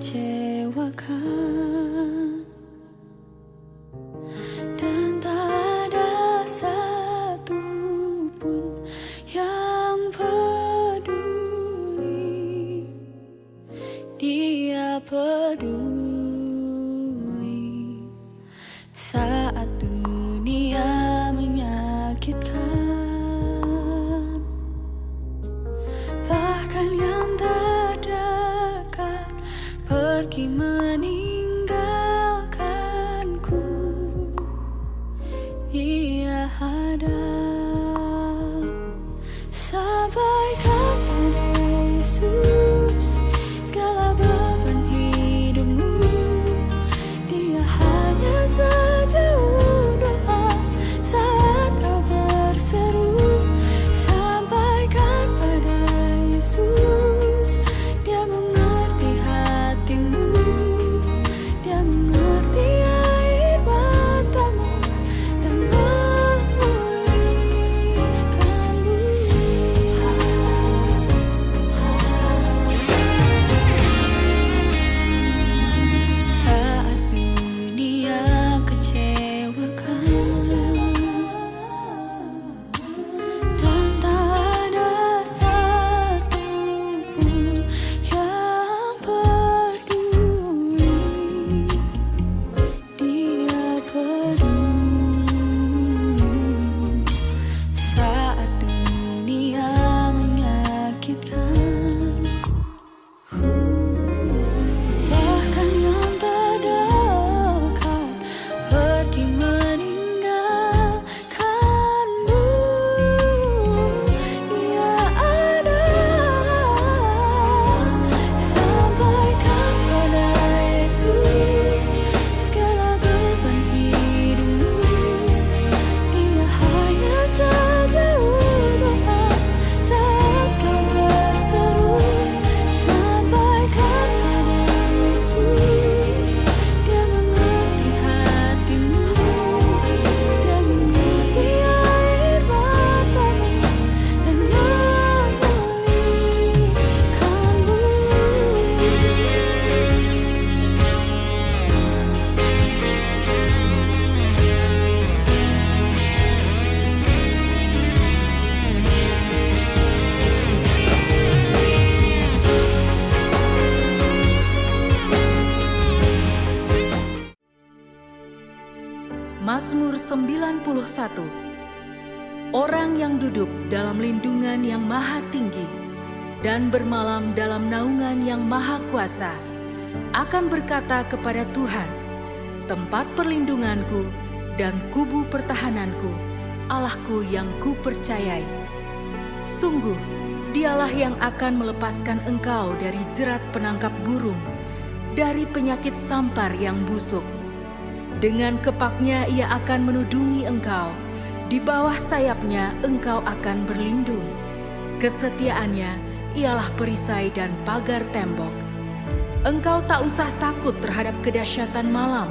kecewakan, dan tak ada satu pun yang peduli. Dia peduli saat dunia menyakitkan, bahkan yang terdekat pergi meninggalkanku. Dia ada. Sampaikan pada Yesus segala beban hidupmu. Dia hanya sejauh doa saat kau berseru. Sampaikan pada Yesus, Dia mengerti hatimu. Dia mengerti air matamu dan memulihkanmu. Saat dunia kecewakan, dan tak ada satu pun yang peduli. Dia peduli saat dunia menyakitkan, bahkan yang terdekat pergi meninggalkanmu. Dia ada. Sampaikan pada Yesus segala beban hidupmu. Dia hanya sejauh doa saat kau berseru. Sampaikan pada Yesus, Dia mengerti hatimu. Dia mengerti air matamu dan memulihkanmu. Mazmur 91. Orang yang duduk dalam lindungan yang maha tinggi dan bermalam dalam naungan yang maha kuasa akan berkata kepada Tuhan, tempat perlindunganku dan kubu pertahananku, Allahku yang kupercayai. Sungguh, Dialah yang akan melepaskan engkau dari jerat penangkap burung, dari penyakit sampar yang busuk. Dengan kepaknya Ia akan menudungi engkau, di bawah sayapnya engkau akan berlindung. Kesetiaannya ialah perisai dan pagar tembok. Engkau tak usah takut terhadap kedahsyatan malam,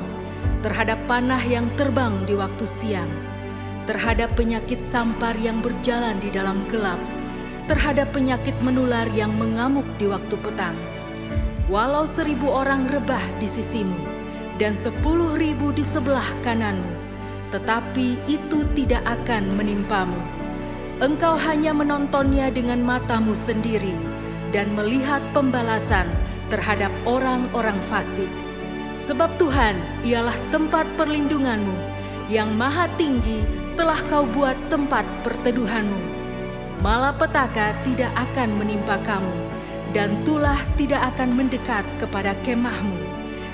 terhadap panah yang terbang di waktu siang, terhadap penyakit sampar yang berjalan di dalam gelap, terhadap penyakit menular yang mengamuk di waktu petang. Walau 1.000 orang rebah di sisimu dan 10.000 di sebelah kananmu, tetapi itu tidak akan menimpamu. Engkau hanya menontonnya dengan matamu sendiri dan melihat pembalasan terhadap orang-orang fasik. Sebab Tuhan ialah tempat perlindunganmu, yang maha tinggi telah kau buat tempat perteduhanmu. Malapetaka tidak akan menimpa kamu, dan tulah tidak akan mendekat kepada kemahmu.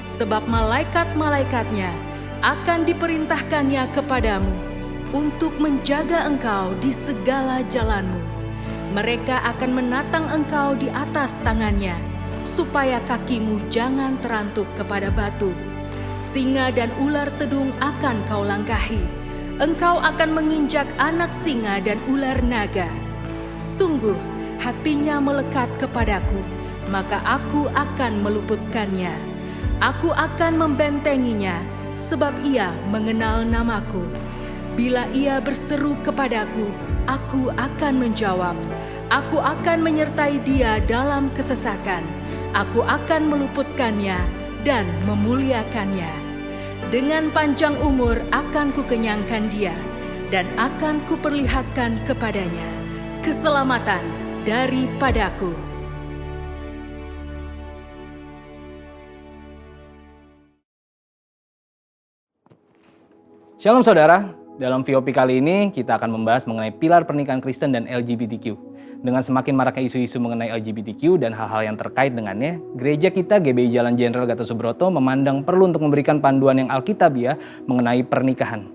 Sebab malaikat-malaikatnya akan diperintahkannya kepadamu untuk menjaga engkau di segala jalanmu. Mereka akan menatang engkau di atas tangannya, supaya kakimu jangan terantuk kepada batu. Singa dan ular tedung akan kau langkahi. Engkau akan menginjak anak singa dan ular naga. Sungguh, hatinya melekat kepadaku, maka aku akan meluputkannya. Aku akan membentenginya, sebab ia mengenal namaku. Bila ia berseru kepadaku, aku akan menjawab. Aku akan menyertai dia dalam kesesakan. Aku akan meluputkannya dan memuliakannya. Dengan panjang umur akan kukenyangkan dia, dan akan kuperlihatkan kepadanya keselamatan daripadaku. Shalom saudara, dalam VOP kali ini kita akan membahas mengenai pilar pernikahan Kristen dan LGBTQ. Dengan semakin maraknya isu-isu mengenai LGBTQ dan hal-hal yang terkait dengannya, gereja kita GBI Jalan Jenderal Gatot Subroto memandang perlu untuk memberikan panduan yang alkitabiah mengenai pernikahan.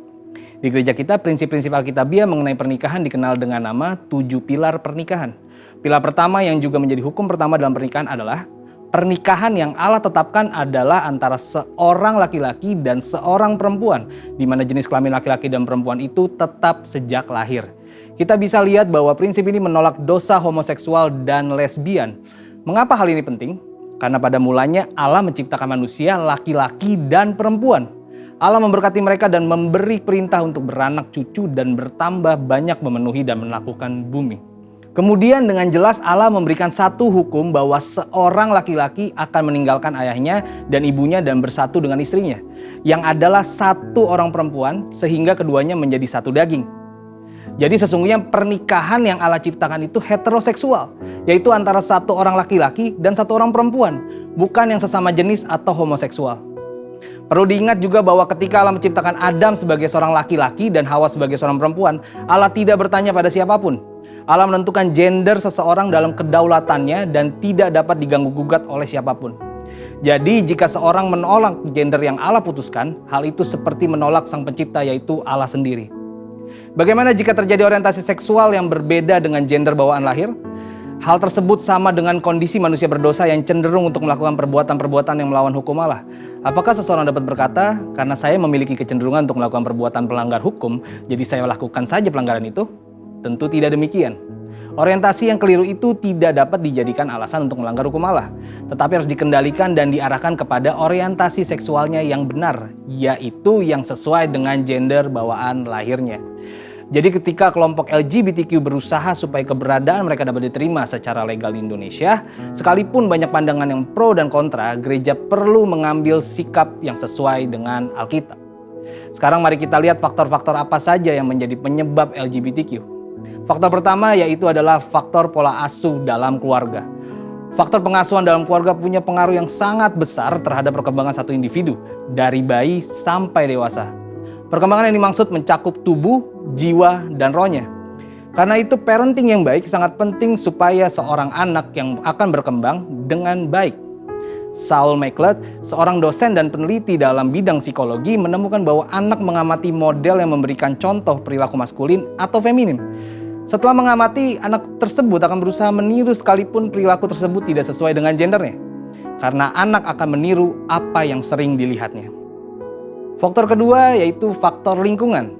Di gereja kita, prinsip-prinsip alkitabiah mengenai pernikahan dikenal dengan nama 7 pilar pernikahan. Pilar pertama yang juga menjadi hukum pertama dalam pernikahan adalah pernikahan yang Allah tetapkan adalah antara seorang laki-laki dan seorang perempuan, di mana jenis kelamin laki-laki dan perempuan itu tetap sejak lahir. Kita bisa lihat bahwa prinsip ini menolak dosa homoseksual dan lesbian. Mengapa hal ini penting? Karena pada mulanya Allah menciptakan manusia laki-laki dan perempuan. Allah memberkati mereka dan memberi perintah untuk beranak cucu dan bertambah banyak memenuhi dan melakukan bumi. Kemudian dengan jelas Allah memberikan satu hukum bahwa seorang laki-laki akan meninggalkan ayahnya dan ibunya dan bersatu dengan istrinya, yang adalah satu orang perempuan sehingga keduanya menjadi satu daging. Jadi sesungguhnya pernikahan yang Allah ciptakan itu heteroseksual, yaitu antara satu orang laki-laki dan satu orang perempuan, bukan yang sesama jenis atau homoseksual. Perlu diingat juga bahwa ketika Allah menciptakan Adam sebagai seorang laki-laki dan Hawa sebagai seorang perempuan, Allah tidak bertanya pada siapapun. Allah menentukan gender seseorang dalam kedaulatannya dan tidak dapat diganggu-gugat oleh siapapun. Jadi jika seorang menolak gender yang Allah putuskan, hal itu seperti menolak Sang Pencipta, yaitu Allah sendiri. Bagaimana jika terjadi orientasi seksual yang berbeda dengan gender bawaan lahir? Hal tersebut sama dengan kondisi manusia berdosa yang cenderung untuk melakukan perbuatan-perbuatan yang melawan hukum Allah. Apakah seseorang dapat berkata, karena saya memiliki kecenderungan untuk melakukan perbuatan pelanggar hukum, jadi saya lakukan saja pelanggaran itu? Tentu tidak demikian. Orientasi yang keliru itu tidak dapat dijadikan alasan untuk melanggar hukum Allah, tetapi harus dikendalikan dan diarahkan kepada orientasi seksualnya yang benar, yaitu yang sesuai dengan gender bawaan lahirnya. Jadi ketika kelompok LGBTQ berusaha supaya keberadaan mereka dapat diterima secara legal di Indonesia, sekalipun banyak pandangan yang pro dan kontra, gereja perlu mengambil sikap yang sesuai dengan Alkitab. Sekarang mari kita lihat faktor-faktor apa saja yang menjadi penyebab LGBTQ. Faktor pertama yaitu adalah faktor pola asuh dalam keluarga. Faktor pengasuhan dalam keluarga punya pengaruh yang sangat besar terhadap perkembangan satu individu, dari bayi sampai dewasa. Perkembangan yang dimaksud mencakup tubuh, jiwa, dan rohnya. Karena itu parenting yang baik sangat penting supaya seorang anak yang akan berkembang dengan baik. Saul McLeod, seorang dosen dan peneliti dalam bidang psikologi, menemukan bahwa anak mengamati model yang memberikan contoh perilaku maskulin atau feminim. Setelah mengamati, anak tersebut akan berusaha meniru sekalipun perilaku tersebut tidak sesuai dengan gendernya. Karena anak akan meniru apa yang sering dilihatnya. Faktor kedua yaitu faktor lingkungan.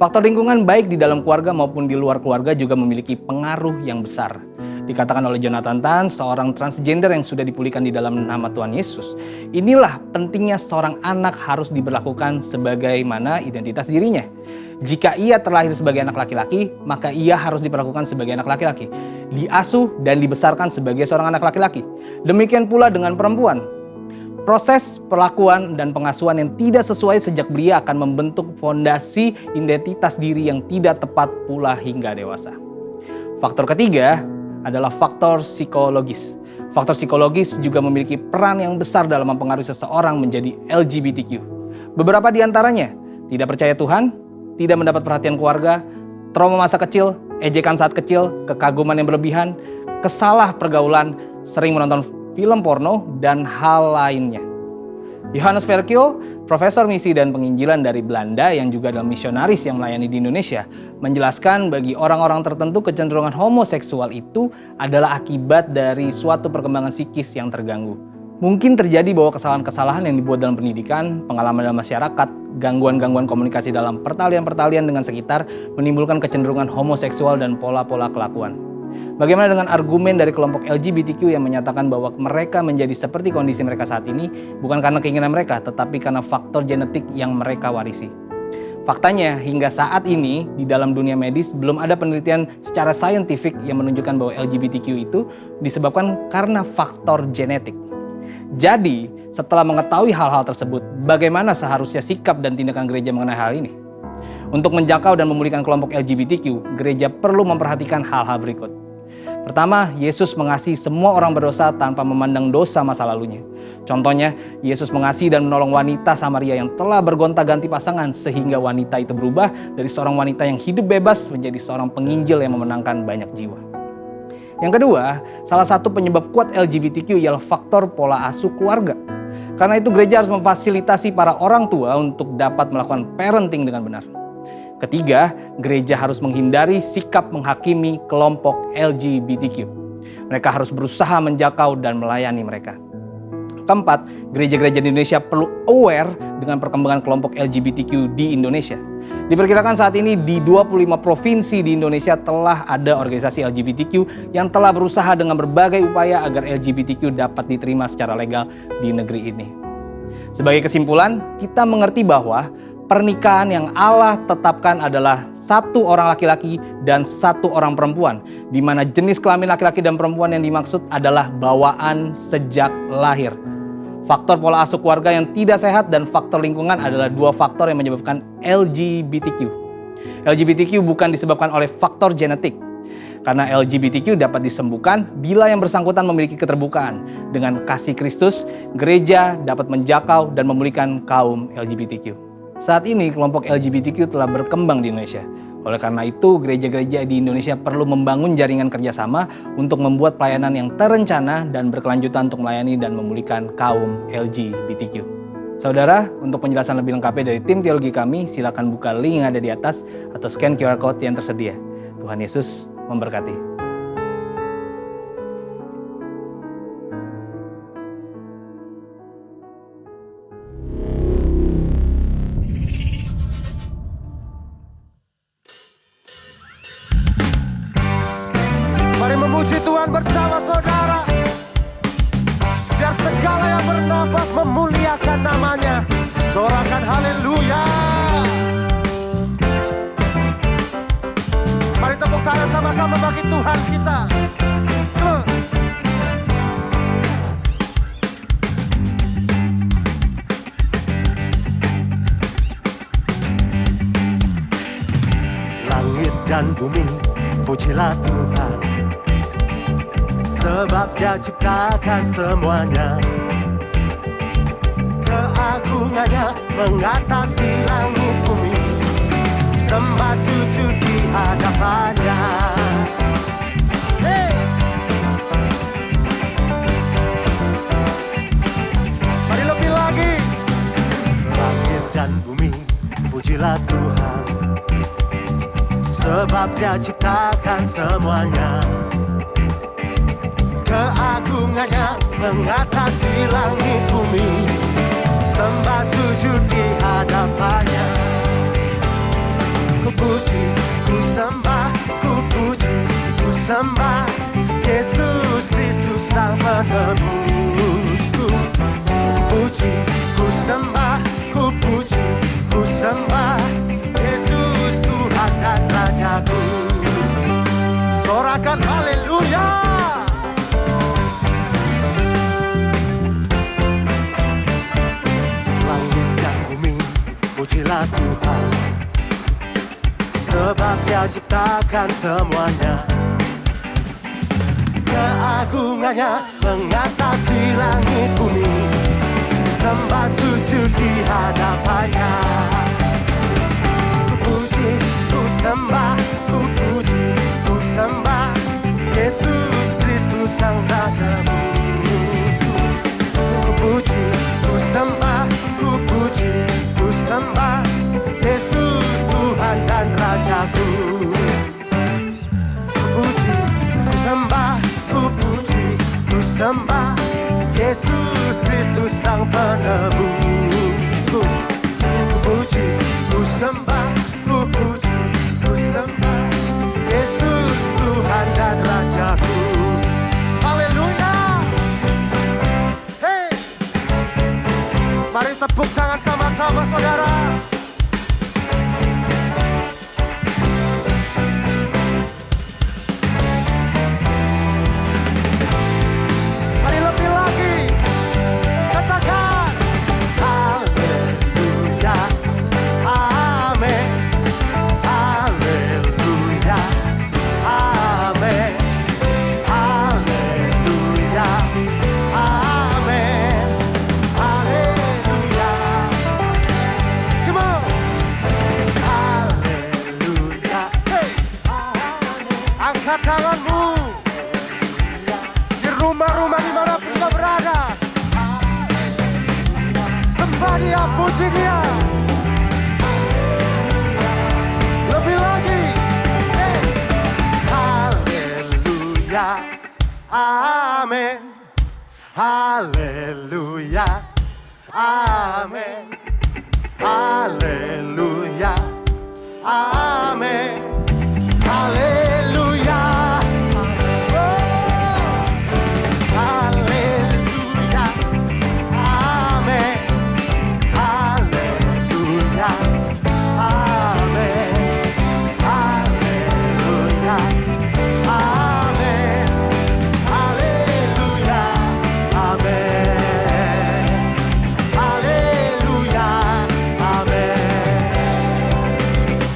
Faktor lingkungan baik di dalam keluarga maupun di luar keluarga juga memiliki pengaruh yang besar. Dikatakan oleh Jonathan Tan, seorang transgender yang sudah dipulihkan di dalam nama Tuhan Yesus. Inilah pentingnya seorang anak harus diberlakukan sebagaimana identitas dirinya. Jika ia terlahir sebagai anak laki-laki, maka ia harus diperlakukan sebagai anak laki-laki, diasuh dan dibesarkan sebagai seorang anak laki-laki. Demikian pula dengan perempuan. Proses perlakuan dan pengasuhan yang tidak sesuai sejak belia akan membentuk fondasi identitas diri yang tidak tepat pula hingga dewasa. Faktor ketiga adalah faktor psikologis. Faktor psikologis juga memiliki peran yang besar dalam mempengaruhi seseorang menjadi LGBTQ. Beberapa di antaranya tidak percaya Tuhan, tidak mendapat perhatian keluarga, trauma masa kecil, ejekan saat kecil, kekaguman yang berlebihan, kesalah pergaulan, sering menonton film porno, dan hal lainnya. Johannes Verkil, profesor misi dan penginjilan dari Belanda yang juga adalah misionaris yang melayani di Indonesia, menjelaskan bagi orang-orang tertentu kecenderungan homoseksual itu adalah akibat dari suatu perkembangan psikis yang terganggu. Mungkin terjadi bahwa kesalahan-kesalahan yang dibuat dalam pendidikan, pengalaman dalam masyarakat, gangguan-gangguan komunikasi dalam pertalian-pertalian dengan sekitar menimbulkan kecenderungan homoseksual dan pola-pola kelakuan. Bagaimana dengan argumen dari kelompok LGBTQ yang menyatakan bahwa mereka menjadi seperti kondisi mereka saat ini bukan karena keinginan mereka, tetapi karena faktor genetik yang mereka warisi. Faktanya, hingga saat ini di dalam dunia medis belum ada penelitian secara saintifik yang menunjukkan bahwa LGBTQ itu disebabkan karena faktor genetik. Jadi, setelah mengetahui hal-hal tersebut, bagaimana seharusnya sikap dan tindakan gereja mengenai hal ini? Untuk menjangkau dan memulihkan kelompok LGBTQ, gereja perlu memperhatikan hal-hal berikut. Pertama, Yesus mengasihi semua orang berdosa tanpa memandang dosa masa lalunya. Contohnya, Yesus mengasihi dan menolong wanita Samaria yang telah bergonta-ganti pasangan sehingga wanita itu berubah dari seorang wanita yang hidup bebas menjadi seorang penginjil yang memenangkan banyak jiwa. Yang kedua, salah satu penyebab kuat LGBTQ ialah faktor pola asuh keluarga. Karena itu gereja harus memfasilitasi para orang tua untuk dapat melakukan parenting dengan benar. Ketiga, gereja harus menghindari sikap menghakimi kelompok LGBTQ. Mereka harus berusaha menjangkau dan melayani mereka. Keempat, gereja-gereja di Indonesia perlu aware dengan perkembangan kelompok LGBTQ di Indonesia. Diperkirakan saat ini di 25 provinsi di Indonesia telah ada organisasi LGBTQ yang telah berusaha dengan berbagai upaya agar LGBTQ dapat diterima secara legal di negeri ini. Sebagai kesimpulan, kita mengerti bahwa pernikahan yang Allah tetapkan adalah satu orang laki-laki dan satu orang perempuan, di mana jenis kelamin laki-laki dan perempuan yang dimaksud adalah bawaan sejak lahir. Faktor pola asuh keluarga yang tidak sehat dan faktor lingkungan adalah dua faktor yang menyebabkan LGBTQ. LGBTQ bukan disebabkan oleh faktor genetik, karena LGBTQ dapat disembuhkan bila yang bersangkutan memiliki keterbukaan. Dengan kasih Kristus, gereja dapat menjangkau dan memulihkan kaum LGBTQ. Saat ini kelompok LGBTQ telah berkembang di Indonesia. Oleh karena itu, gereja-gereja di Indonesia perlu membangun jaringan kerjasama untuk membuat pelayanan yang terencana dan berkelanjutan untuk melayani dan memulihkan kaum LGBTQ. Saudara, untuk penjelasan lebih lengkapnya dari tim teologi kami, silakan buka link yang ada di atas atau scan QR Code yang tersedia. Tuhan Yesus memberkati. Mari memuji Tuhan bersama saudara. Biar segala yang bernafas memuliakan namanya. Sorakan haleluya. Mari tepuk tangan sama-sama bagi Tuhan kita. Langit dan bumi, pujilah Tuhan. Sebab Dia ciptakan semuanya. Keagungannya mengatasi langit bumi. Sembah sujud di hadapannya. Hey! Mari lebih lagi. Langit dan bumi, pujilah Tuhan. Sebab Dia ciptakan semuanya. Keagungannya mengatasi langit bumi. Sembah sujud di hadapannya. Ku puji, ku sembah, ku puji, ku sembah Yesus Kristus Sang Penebusku. Ku puji, ku sembah, ku puji, ku sembah Yesus Tuhan dan Rajaku. Sorakan haleluya. Pujilah Tuhan, sebab Dia ciptakan semuanya. Keagungannya mengatasi langit bumi. Sembah sujud di hadapannya. Ku puji, ku sembah, ku puji, ku sembah Yesus Kristus Sang Penebusku. Ku puji, ku sembah, ku puji, sembah Yesus Tuhan dan Rajaku. Ku puji, ku sembah, ku puji, ku sembah Yesus Kristus Sang Penebusku. Ku puji, ku sembah, ku puji, ku sembah Yesus Tuhan dan Rajaku. Haleluya. Hey, mari tepuk tangan sama-sama saudara. puji Dia. Lebih lagi. Haleluya. Amin. Haleluya. Amin. Haleluya. Amin. Haleluya. Haleluya. Amin. Haleluya. Amin. Haleluya. Amin. Haleluya. Amin. Haleluya. Amin.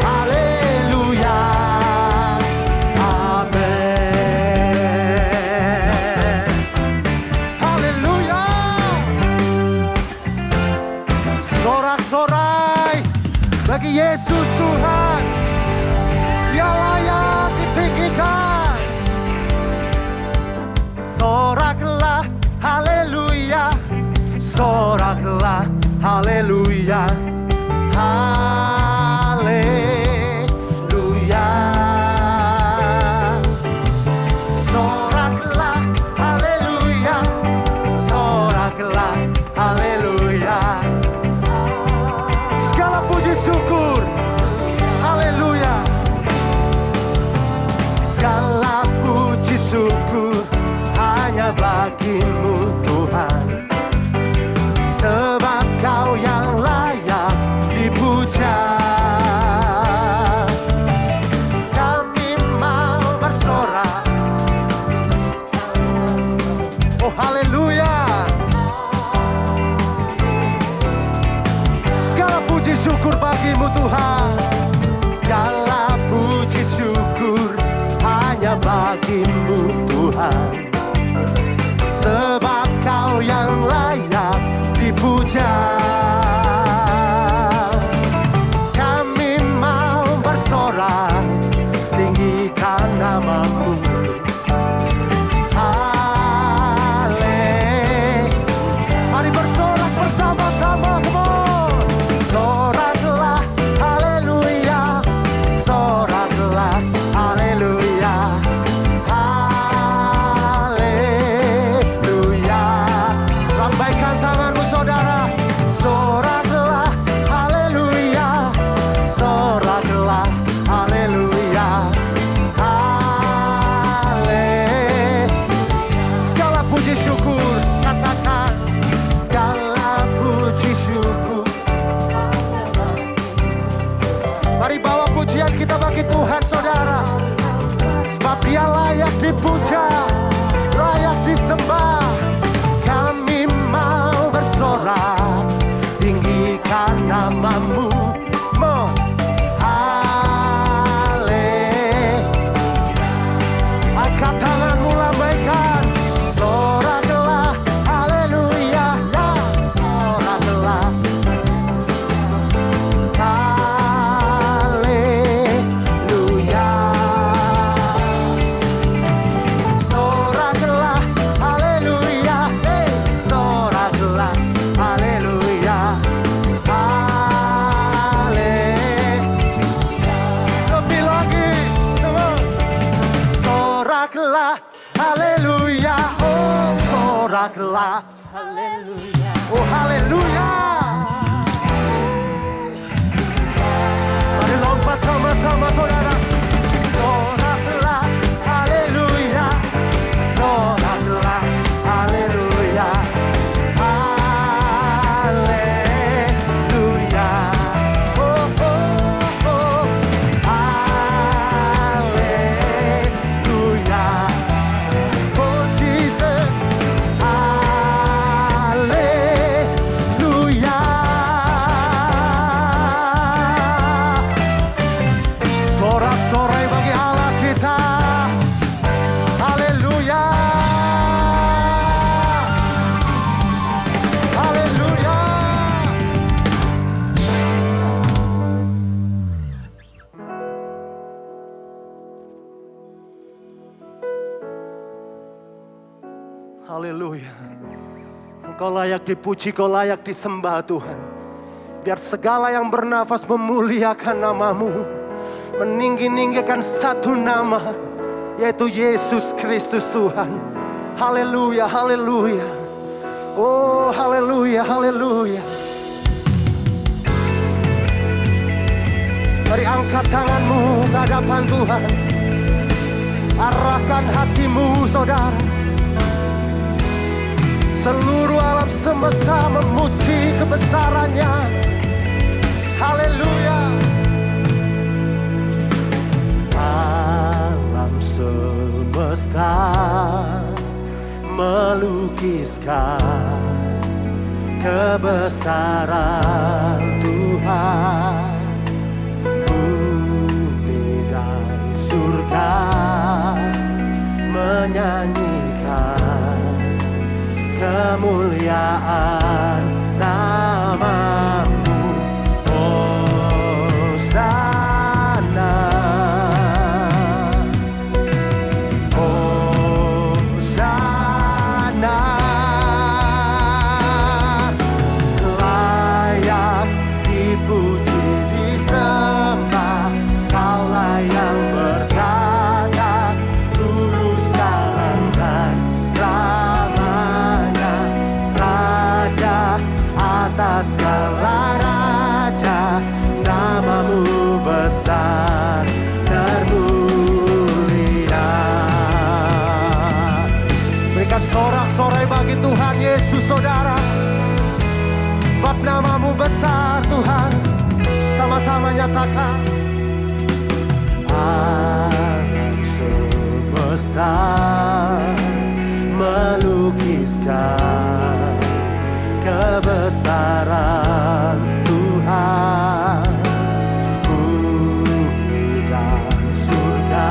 Haleluya. Amin. Haleluya. Sorak-sorai bagi Yesus Tuhan. Dia layak ditinggikan. Soraklah haleluya. Soraklah haleluya. Haleluya. Soraklah haleluya. Soraklah haleluya. Segala puji syukur. Haleluya. Segala puji syukur hanya bagi-Mu Tuhan. Sebab Kau yang layak dipuja. Kami mau bersorak. Oh haleluya. Segala puji syukur bagi-Mu Tuhan. Segala puji syukur hanya bagi-Mu Tuhan. Sebab Kau yang layak dipuja. Kami mau bersorak, tinggikan nama-Mu. Mari bersorak bersama-sama, come on. Soraklah haleluya. Soraklah haleluya. Haleluya. Lambaikan tanganmu saudara. Soraklah haleluya. Soraklah haleluya. Segala puji syukur, katakan segala puji syukur. Mari bawa pujian kita bagi Tuhan saudara. Sebab Dia layak dipuja, layak disembah. Kami mau bersorak, tinggikan nama-Mu. Angkat tanganmu, lambaikan. Soraklah haleluya. Ya, soraklah haleluya. Soraklah haleluya. Hey, soraklah haleluya. Lebih lagi, come on. Soraklah haleluya. Oh, soraklah haleluya. Oh, haleluya. Mari lompat sama-sama saudara. Soraklah haleluya. Soraklah haleluya. Haleluya. Oh, oh, oh. Haleluya. Oh Jesus. Haleluya. Sorak-sorai bagi Allah kita. Haleluya. Haleluya. Haleluya. Engkau layak dipuji, Kau layak disembah Tuhan. Biar segala yang bernafas memuliakan namamu, meninggi-ninggikan satu nama, yaitu Yesus Kristus Tuhan. Haleluya, haleluya. Oh haleluya, haleluya. Mari angkat tanganmu ke hadapan Tuhan. Arahkan hatimu saudara. Seluruh alam semesta memuji kebesarannya. Haleluya. Alam semesta melukiskan kebesaran Tuhan. Bumi dan surga menyanyikan kemuliaan namamu. Hosana, Hosana. Layak dipuji, disembah, Kaulah yang berkata dulu, sekarang dan selamanya. Raja atas segala raja, namamu besar termulia. Berikan sorak-sorai bagi Tuhan Yesus saudara, sebab namamu besar Tuhan. Sama-sama nyatakan. Alam semesta melukiskan kebesaran Tuhan. Bumi dan surga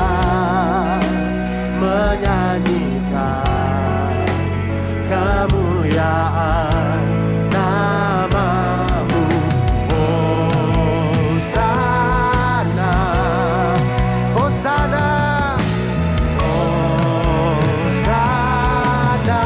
menyanyikan kemuliaan namamu. Hosana, Hosana, Hosana.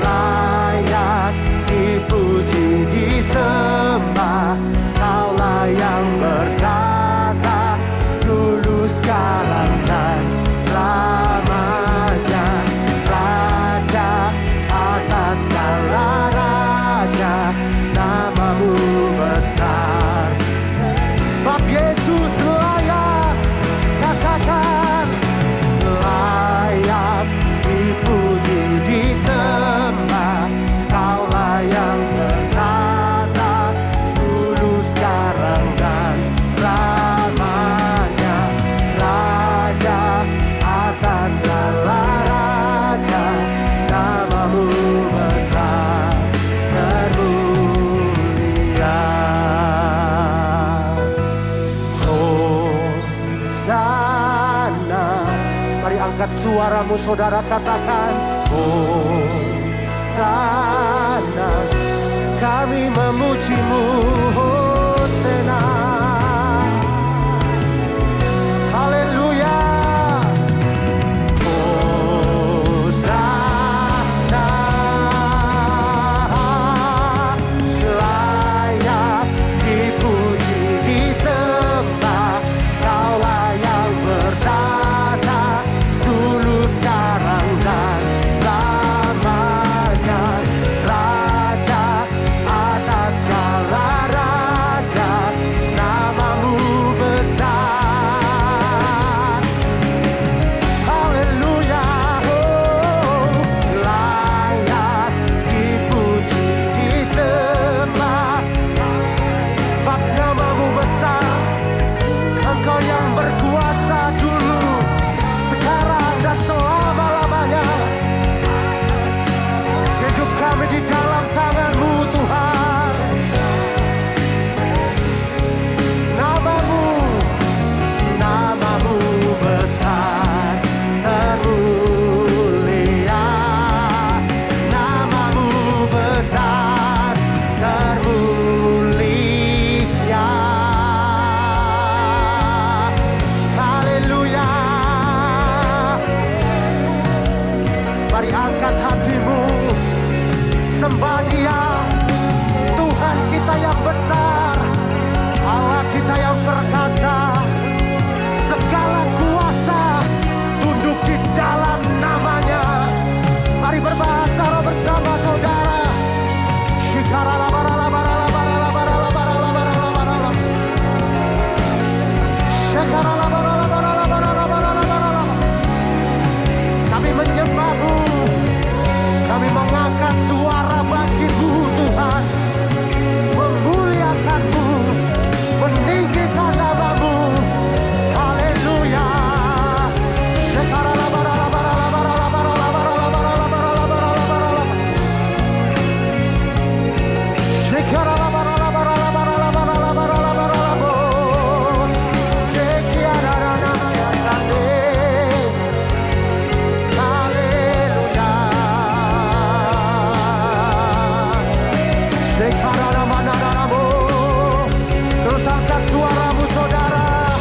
Layak dipuji, disembah, Kaulah yang berkata dulu, sekarang dan selamanya. Raja atas segala raja, namamu besar. Sebab Yesus layak, katakan, layak dipuji, disembah, Kaulah yang berkata dulu, sekarang dan selamanya. Raja atas segala raja, namamu besar termulia. Hosana. Mari angkat suaramu saudara, katakan Hosana. Kami memujimu, Hosana. Haleluya. Hosana. Layak dipuji, disembah, Kaulah yang bertata dulu, sekarang dan selamanya. Raja atas segala raja, namamu besar. Haleluya. Oh, layak dipuji, disembah, sebab namamu besar. Engkau yang berkuasa dulu, sekarang dan selama-lamanya. Hidup kami di dalam tangan-Mu Tuhan. Namamu, namamu besar termulia. Namamu besar termulia. Haleluya. Mari angkat hatimu, sembah Dia. kita yang besar, Allah kita yang perkasa. Segala kuasa tunduk di dalam namanya. Mari berbahasa roh bersama saudara. Kami menyembah-Mu, kami mengangkat suara bagi-Mu Tuhan, memuliakan-Mu, meninggikan nama-Mu. Haleluya. Terus angkat suaramu saudara.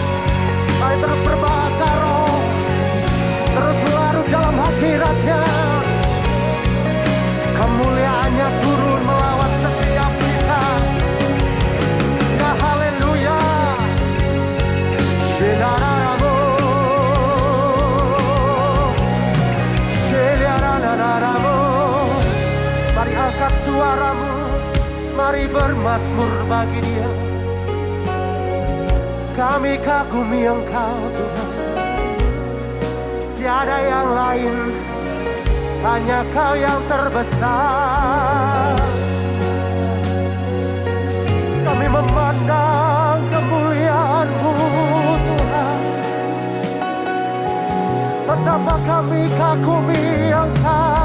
Mari terus berbahasa roh, terus larut dalam hadirat-Nya. Kemuliaannya turun melawat setiap kita. Ya haleluya. Shilaramo, Shilaramo. Mari angkat suaramu, mari bermazmur bagi Dia. Kami kagumi Engkau Tuhan, tiada yang lain, hanya Kau yang terbesar. Kami memandang kemuliaan-Mu Tuhan, betapa kami kagumi Engkau.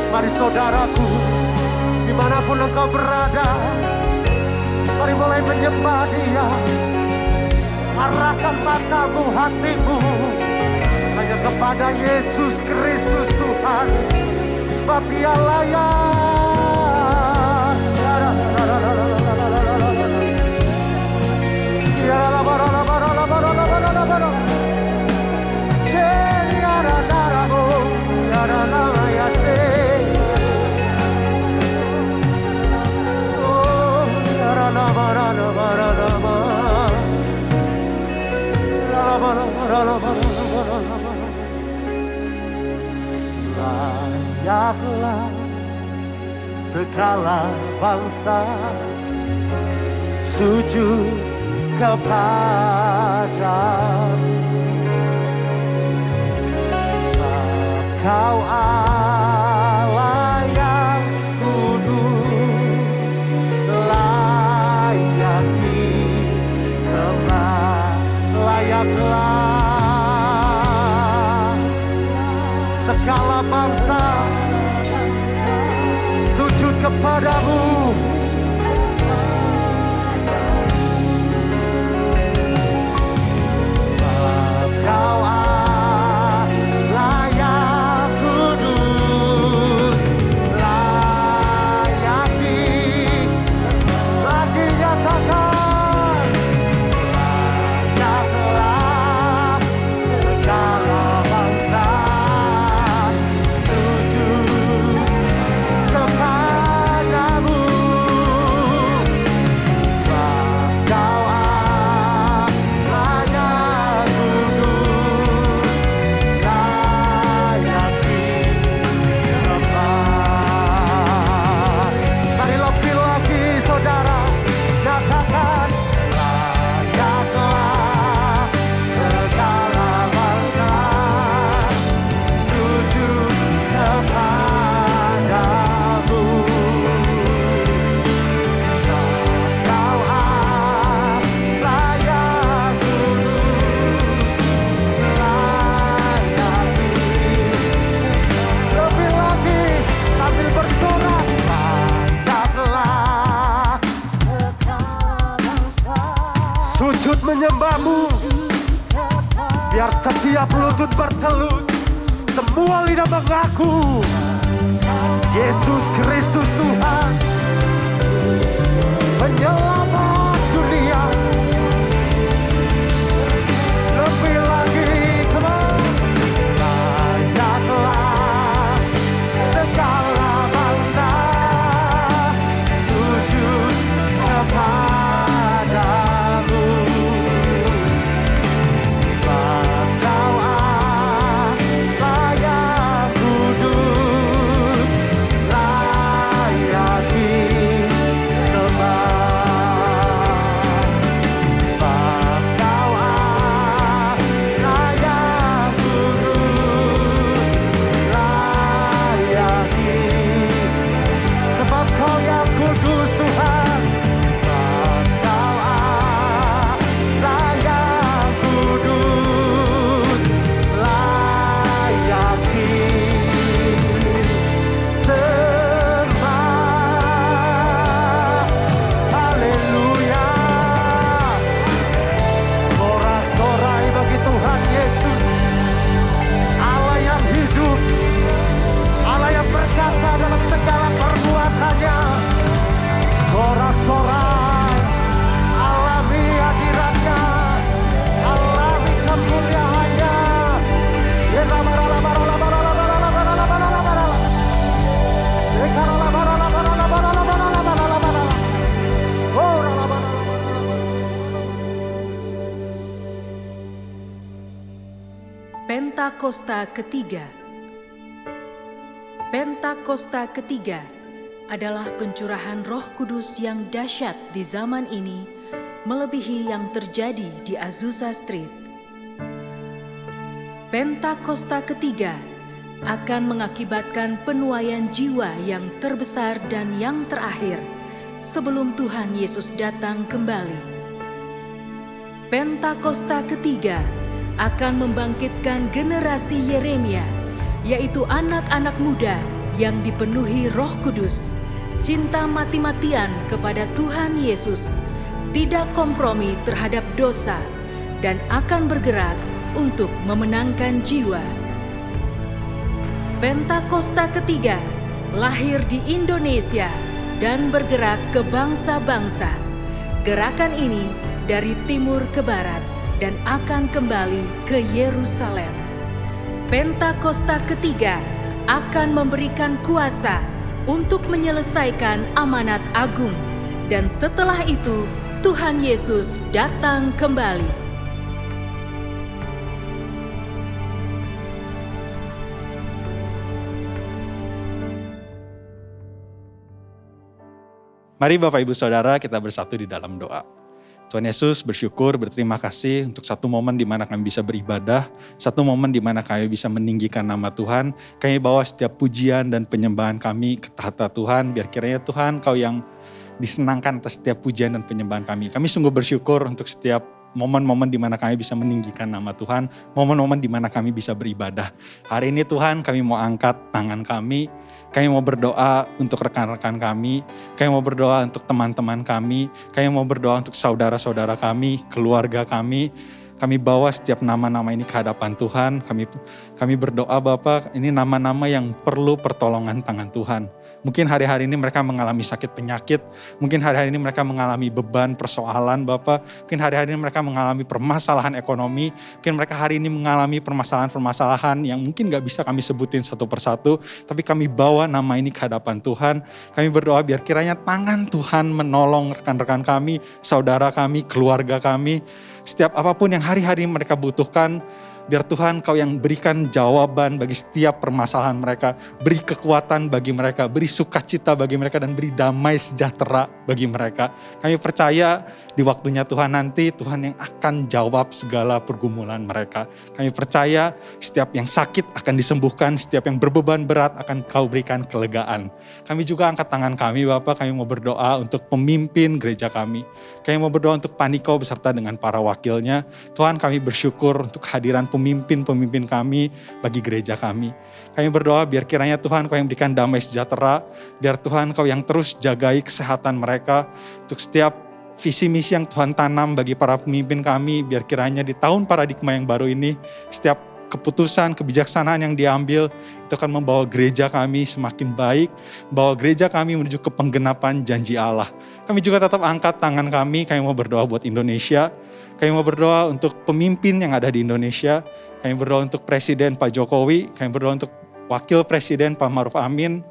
Mari saudaraku, dimanapun engkau berada, mari mulai menyembah Dia. Arahkan matamu, hatimu hanya kepada Yesus Kristus Tuhan, sebab Dia layak. Layaklah segala bangsa sujud kepadamu, sebab Kau Allah yang kudus, layak disembah. Layaklah segala bangsa sujud kepadamu. Sebab Kau Allah yang kudus, layak disembah. Lagi nyatakan, layaklah segala bangsa sujud kepadamu. Sebab Kau Allah yang kudus, layak disembah. Mari lebih lagi saudara, nyatakan, layaklah segala bangsa sujud kepadamu. Kau Allah yang kudus, layak disembah. Lebih lagi sambil bersorak, layaklah sujud menyembah-Mu. Biar setiap lutut bertelut, semua lidah mengaku Yesus Kristus Tuhan, penyelamat dunia. Lebih lagi Pentakosta ketiga. Pentakosta ketiga adalah pencurahan Roh Kudus yang dahsyat di zaman ini, melebihi yang terjadi di Azusa Street. Pentakosta ketiga akan mengakibatkan penuaian jiwa yang terbesar dan yang terakhir sebelum Tuhan Yesus datang kembali. Pentakosta ketiga akan membangkitkan generasi Yeremia, yaitu anak-anak muda yang dipenuhi Roh Kudus, cinta mati-matian kepada Tuhan Yesus, tidak kompromi terhadap dosa, dan akan bergerak untuk memenangkan jiwa. Pentakosta ketiga lahir di Indonesia dan bergerak ke bangsa-bangsa. Gerakan ini dari timur ke barat dan akan kembali ke Yerusalem. Pentakosta ketiga akan memberikan kuasa untuk menyelesaikan amanat agung, dan setelah itu Tuhan Yesus datang kembali. Mari Bapak Ibu Saudara kita bersatu di dalam doa. Tuhan Yesus bersyukur, berterima kasih untuk satu momen di mana kami bisa beribadah, satu momen di mana kami bisa meninggikan nama Tuhan. Kami bawa setiap pujian dan penyembahan kami ke tahta Tuhan, biar kiranya Tuhan Kau yang disenangkan atas setiap pujian dan penyembahan kami. Kami sungguh bersyukur untuk setiap momen-momen di mana kami bisa meninggikan nama Tuhan, momen-momen di mana kami bisa beribadah. Hari ini Tuhan kami mau angkat tangan kami mau berdoa untuk rekan-rekan kami mau berdoa untuk teman-teman kami mau berdoa untuk saudara-saudara kami, keluarga kami. Kami bawa setiap nama-nama ini ke hadapan Tuhan. Kami berdoa Bapa, ini nama-nama yang perlu pertolongan tangan Tuhan. Mungkin hari-hari ini mereka mengalami sakit penyakit. Mungkin hari-hari ini mereka mengalami beban persoalan Bapa. Mungkin hari-hari ini mereka mengalami permasalahan ekonomi. Mungkin mereka hari ini mengalami permasalahan-permasalahan yang mungkin gak bisa kami sebutin satu persatu. Tapi kami bawa nama ini ke hadapan Tuhan. Kami berdoa biar kiranya tangan Tuhan menolong rekan-rekan kami, saudara kami, keluarga kami. Setiap apapun yang hari-hari mereka butuhkan, biar Tuhan Kau yang berikan jawaban bagi setiap permasalahan mereka. Beri kekuatan bagi mereka, beri sukacita bagi mereka, dan beri damai sejahtera bagi mereka. Kami percaya di waktunya Tuhan nanti, Tuhan yang akan jawab segala pergumulan mereka. Kami percaya setiap yang sakit akan disembuhkan, setiap yang berbeban berat akan Kau berikan kelegaan. Kami juga angkat tangan kami Bapak, kami mau berdoa untuk pemimpin gereja kami. Kami mau berdoa untuk Paniko beserta dengan para wakilnya. Tuhan kami bersyukur untuk kehadiran pemimpin-pemimpin kami bagi gereja kami. Kami berdoa biar kiranya Tuhan Kau yang berikan damai sejahtera, biar Tuhan Kau yang terus jagai kesehatan mereka, untuk setiap visi misi yang Tuhan tanam bagi para pemimpin kami, biar kiranya di tahun paradigma yang baru ini, setiap keputusan, kebijaksanaan yang diambil itu akan membawa gereja kami semakin baik, bawa gereja kami menuju ke penggenapan janji Allah. Kami juga tetap angkat tangan kami mau berdoa buat Indonesia, kami mau berdoa untuk pemimpin yang ada di Indonesia, kami berdoa untuk Presiden Pak Jokowi, kami berdoa untuk Wakil Presiden Pak Ma'ruf Amin.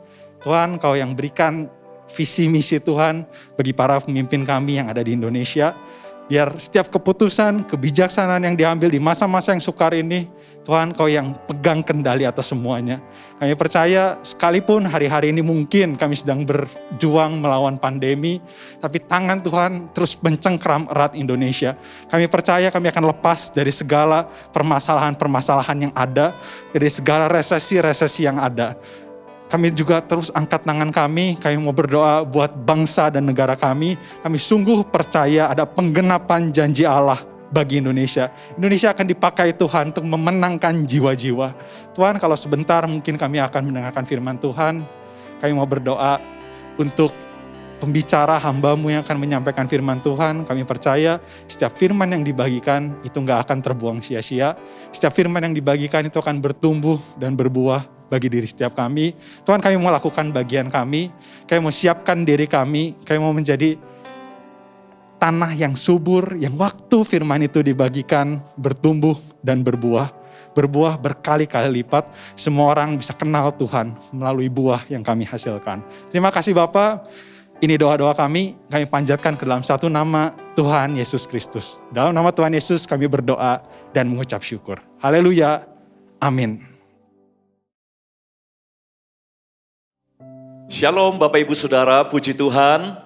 Tuhan Kau yang berikan visi misi Tuhan bagi para pemimpin kami yang ada di Indonesia. Biar setiap keputusan, kebijaksanaan yang diambil di masa-masa yang sukar ini, Tuhan Kau yang pegang kendali atas semuanya. Kami percaya sekalipun hari-hari ini mungkin kami sedang berjuang melawan pandemi, tapi tangan Tuhan terus mencengkram erat Indonesia. Kami percaya kami akan lepas dari segala permasalahan-permasalahan yang ada, dari segala resesi-resesi yang ada. Kami juga terus angkat tangan kami mau berdoa buat bangsa dan negara kami. Kami sungguh percaya ada penggenapan janji Allah bagi Indonesia. Indonesia akan dipakai Tuhan untuk memenangkan jiwa-jiwa. Tuhan kalau sebentar mungkin kami akan mendengarkan firman Tuhan. Kami mau berdoa untuk pembicara hamba-Mu yang akan menyampaikan firman Tuhan. Kami percaya setiap firman yang dibagikan itu gak akan terbuang sia-sia. Setiap firman yang dibagikan itu akan bertumbuh dan berbuah bagi diri setiap kami. Tuhan kami mau lakukan bagian kami mau siapkan diri kami mau menjadi tanah yang subur, yang waktu firman itu dibagikan bertumbuh dan berbuah berkali-kali lipat. Semua orang bisa kenal Tuhan melalui buah yang kami hasilkan. Terima kasih Bapak. Ini doa-doa kami panjatkan ke dalam satu nama Tuhan Yesus Kristus. Dalam nama Tuhan Yesus kami berdoa dan mengucap syukur. Haleluya. Amin. Shalom Bapak Ibu Saudara, puji Tuhan.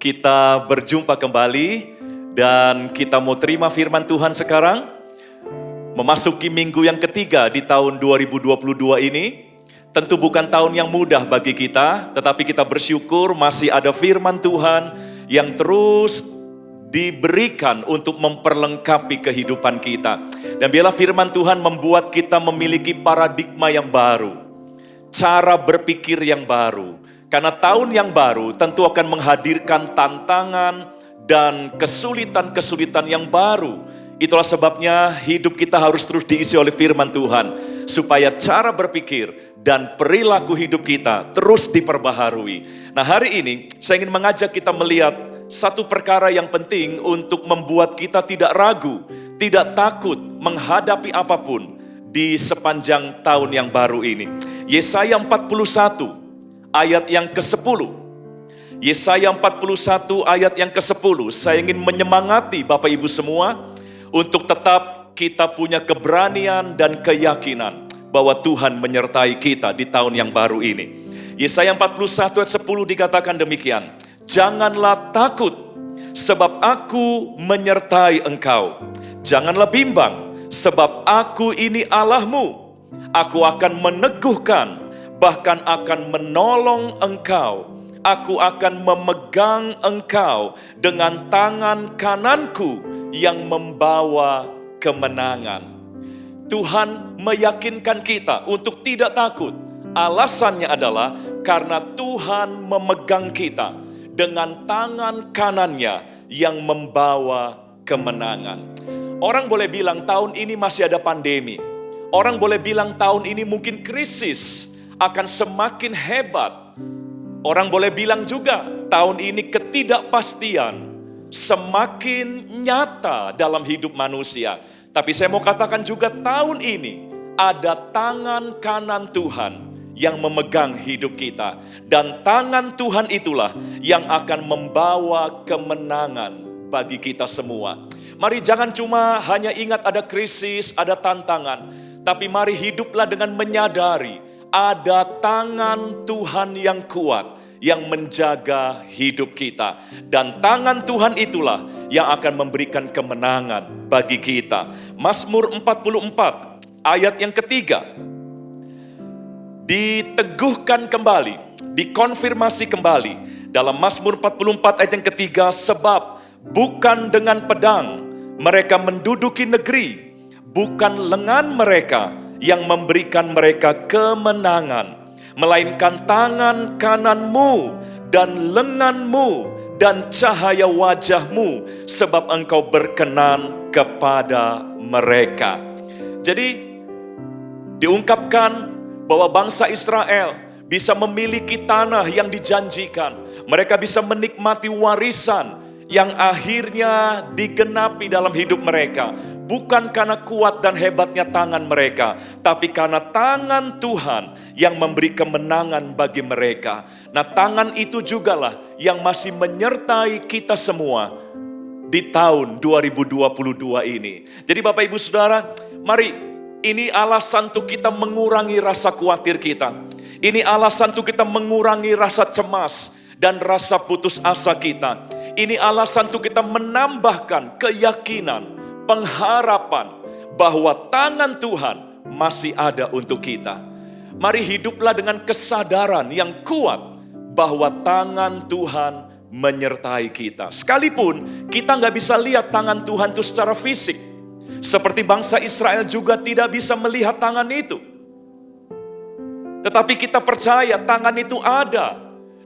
Kita berjumpa kembali dan kita mau terima firman Tuhan sekarang. Memasuki minggu yang ketiga di tahun 2022 ini. Tentu bukan tahun yang mudah bagi kita, tetapi kita bersyukur masih ada firman Tuhan yang terus diberikan untuk memperlengkapi kehidupan kita. Dan biarlah firman Tuhan membuat kita memiliki paradigma yang baru, cara berpikir yang baru. Karena tahun yang baru tentu akan menghadirkan tantangan dan kesulitan-kesulitan yang baru. Itulah sebabnya hidup kita harus terus diisi oleh firman Tuhan, supaya cara berpikir dan perilaku hidup kita terus diperbaharui. Nah, hari ini saya ingin mengajak kita melihat satu perkara yang penting untuk membuat kita tidak ragu, tidak takut menghadapi apapun di sepanjang tahun yang baru ini. Yesaya 41 ayat yang ke-10. Yesaya 41 ayat yang ke-10. Saya ingin menyemangati Bapak Ibu semua untuk tetap kita punya keberanian dan keyakinan bahwa Tuhan menyertai kita di tahun yang baru ini. Yesaya 41 ayat 10 dikatakan demikian. Janganlah takut, sebab aku menyertai engkau. Janganlah bimbang, sebab aku ini Allahmu. Aku akan meneguhkan, bahkan akan menolong engkau. Aku akan memegang engkau dengan tangan kananku yang membawa kemenangan. Tuhan meyakinkan kita untuk tidak takut. Alasannya adalah karena Tuhan memegang kita dengan tangan kanannya yang membawa kemenangan. Orang boleh bilang tahun ini masih ada pandemi. Orang boleh bilang tahun ini mungkin krisis akan semakin hebat. Orang boleh bilang juga tahun ini ketidakpastian semakin nyata dalam hidup manusia. Tapi saya mau katakan juga tahun ini ada tangan kanan Tuhan yang memegang hidup kita. Dan tangan Tuhan itulah yang akan membawa kemenangan bagi kita semua. Mari jangan cuma hanya ingat ada krisis, ada tantangan. Tapi mari hiduplah dengan menyadari ada tangan Tuhan yang kuat yang menjaga hidup kita. Dan tangan Tuhan itulah yang akan memberikan kemenangan bagi kita. Mazmur 44 ayat yang ketiga. Diteguhkan kembali, dikonfirmasi kembali. Dalam Mazmur 44 ayat yang ketiga. Sebab bukan dengan pedang mereka menduduki negeri, bukan lengan mereka yang memberikan mereka kemenangan, melainkan tangan kananmu dan lenganmu dan cahaya wajahmu, sebab engkau berkenan kepada mereka. Jadi diungkapkan bahwa bangsa Israel bisa memiliki tanah yang dijanjikan. Mereka bisa menikmati warisan yang akhirnya digenapi dalam hidup mereka. Bukan karena kuat dan hebatnya tangan mereka, tapi karena tangan Tuhan yang memberi kemenangan bagi mereka. Nah, tangan itu jugalah yang masih menyertai kita semua di tahun 2022 ini. Jadi Bapak Ibu Saudara, mari, ini alasan untuk kita mengurangi rasa khawatir kita. Ini alasan untuk kita mengurangi rasa cemas dan rasa putus asa kita. Ini alasan untuk kita menambahkan keyakinan, pengharapan bahwa tangan Tuhan masih ada untuk kita. Mari hiduplah dengan kesadaran yang kuat bahwa tangan Tuhan menyertai kita. Sekalipun kita nggak bisa lihat tangan Tuhan itu secara fisik. Seperti bangsa Israel juga tidak bisa melihat tangan itu. Tetapi kita percaya tangan itu ada.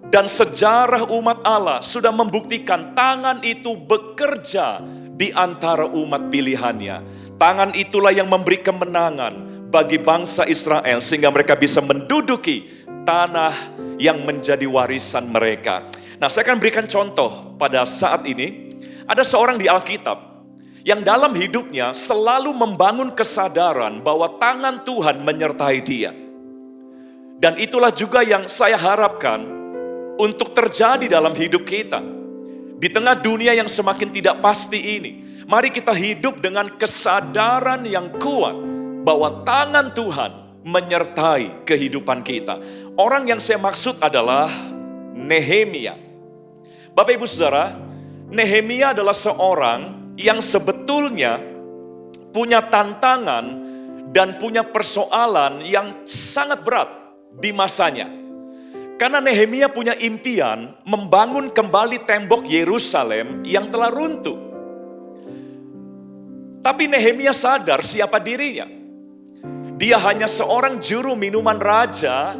Dan sejarah umat Allah sudah membuktikan tangan itu bekerja di antara umat pilihannya. Tangan itulah yang memberi kemenangan bagi bangsa Israel sehingga mereka bisa menduduki tanah yang menjadi warisan mereka. Nah, saya akan berikan contoh pada saat ini. Ada seorang di Alkitab yang dalam hidupnya selalu membangun kesadaran bahwa tangan Tuhan menyertai dia. Dan itulah juga yang saya harapkan untuk terjadi dalam hidup kita. Di tengah dunia yang semakin tidak pasti ini, mari kita hidup dengan kesadaran yang kuat bahwa tangan Tuhan menyertai kehidupan kita. Orang yang saya maksud adalah Nehemia. Bapak Ibu Saudara, Nehemia adalah seorang yang sebetulnya punya tantangan dan punya persoalan yang sangat berat di masanya. Karena Nehemia punya impian membangun kembali tembok Yerusalem yang telah runtuh. Tapi Nehemia sadar siapa dirinya. Dia hanya seorang juru minuman raja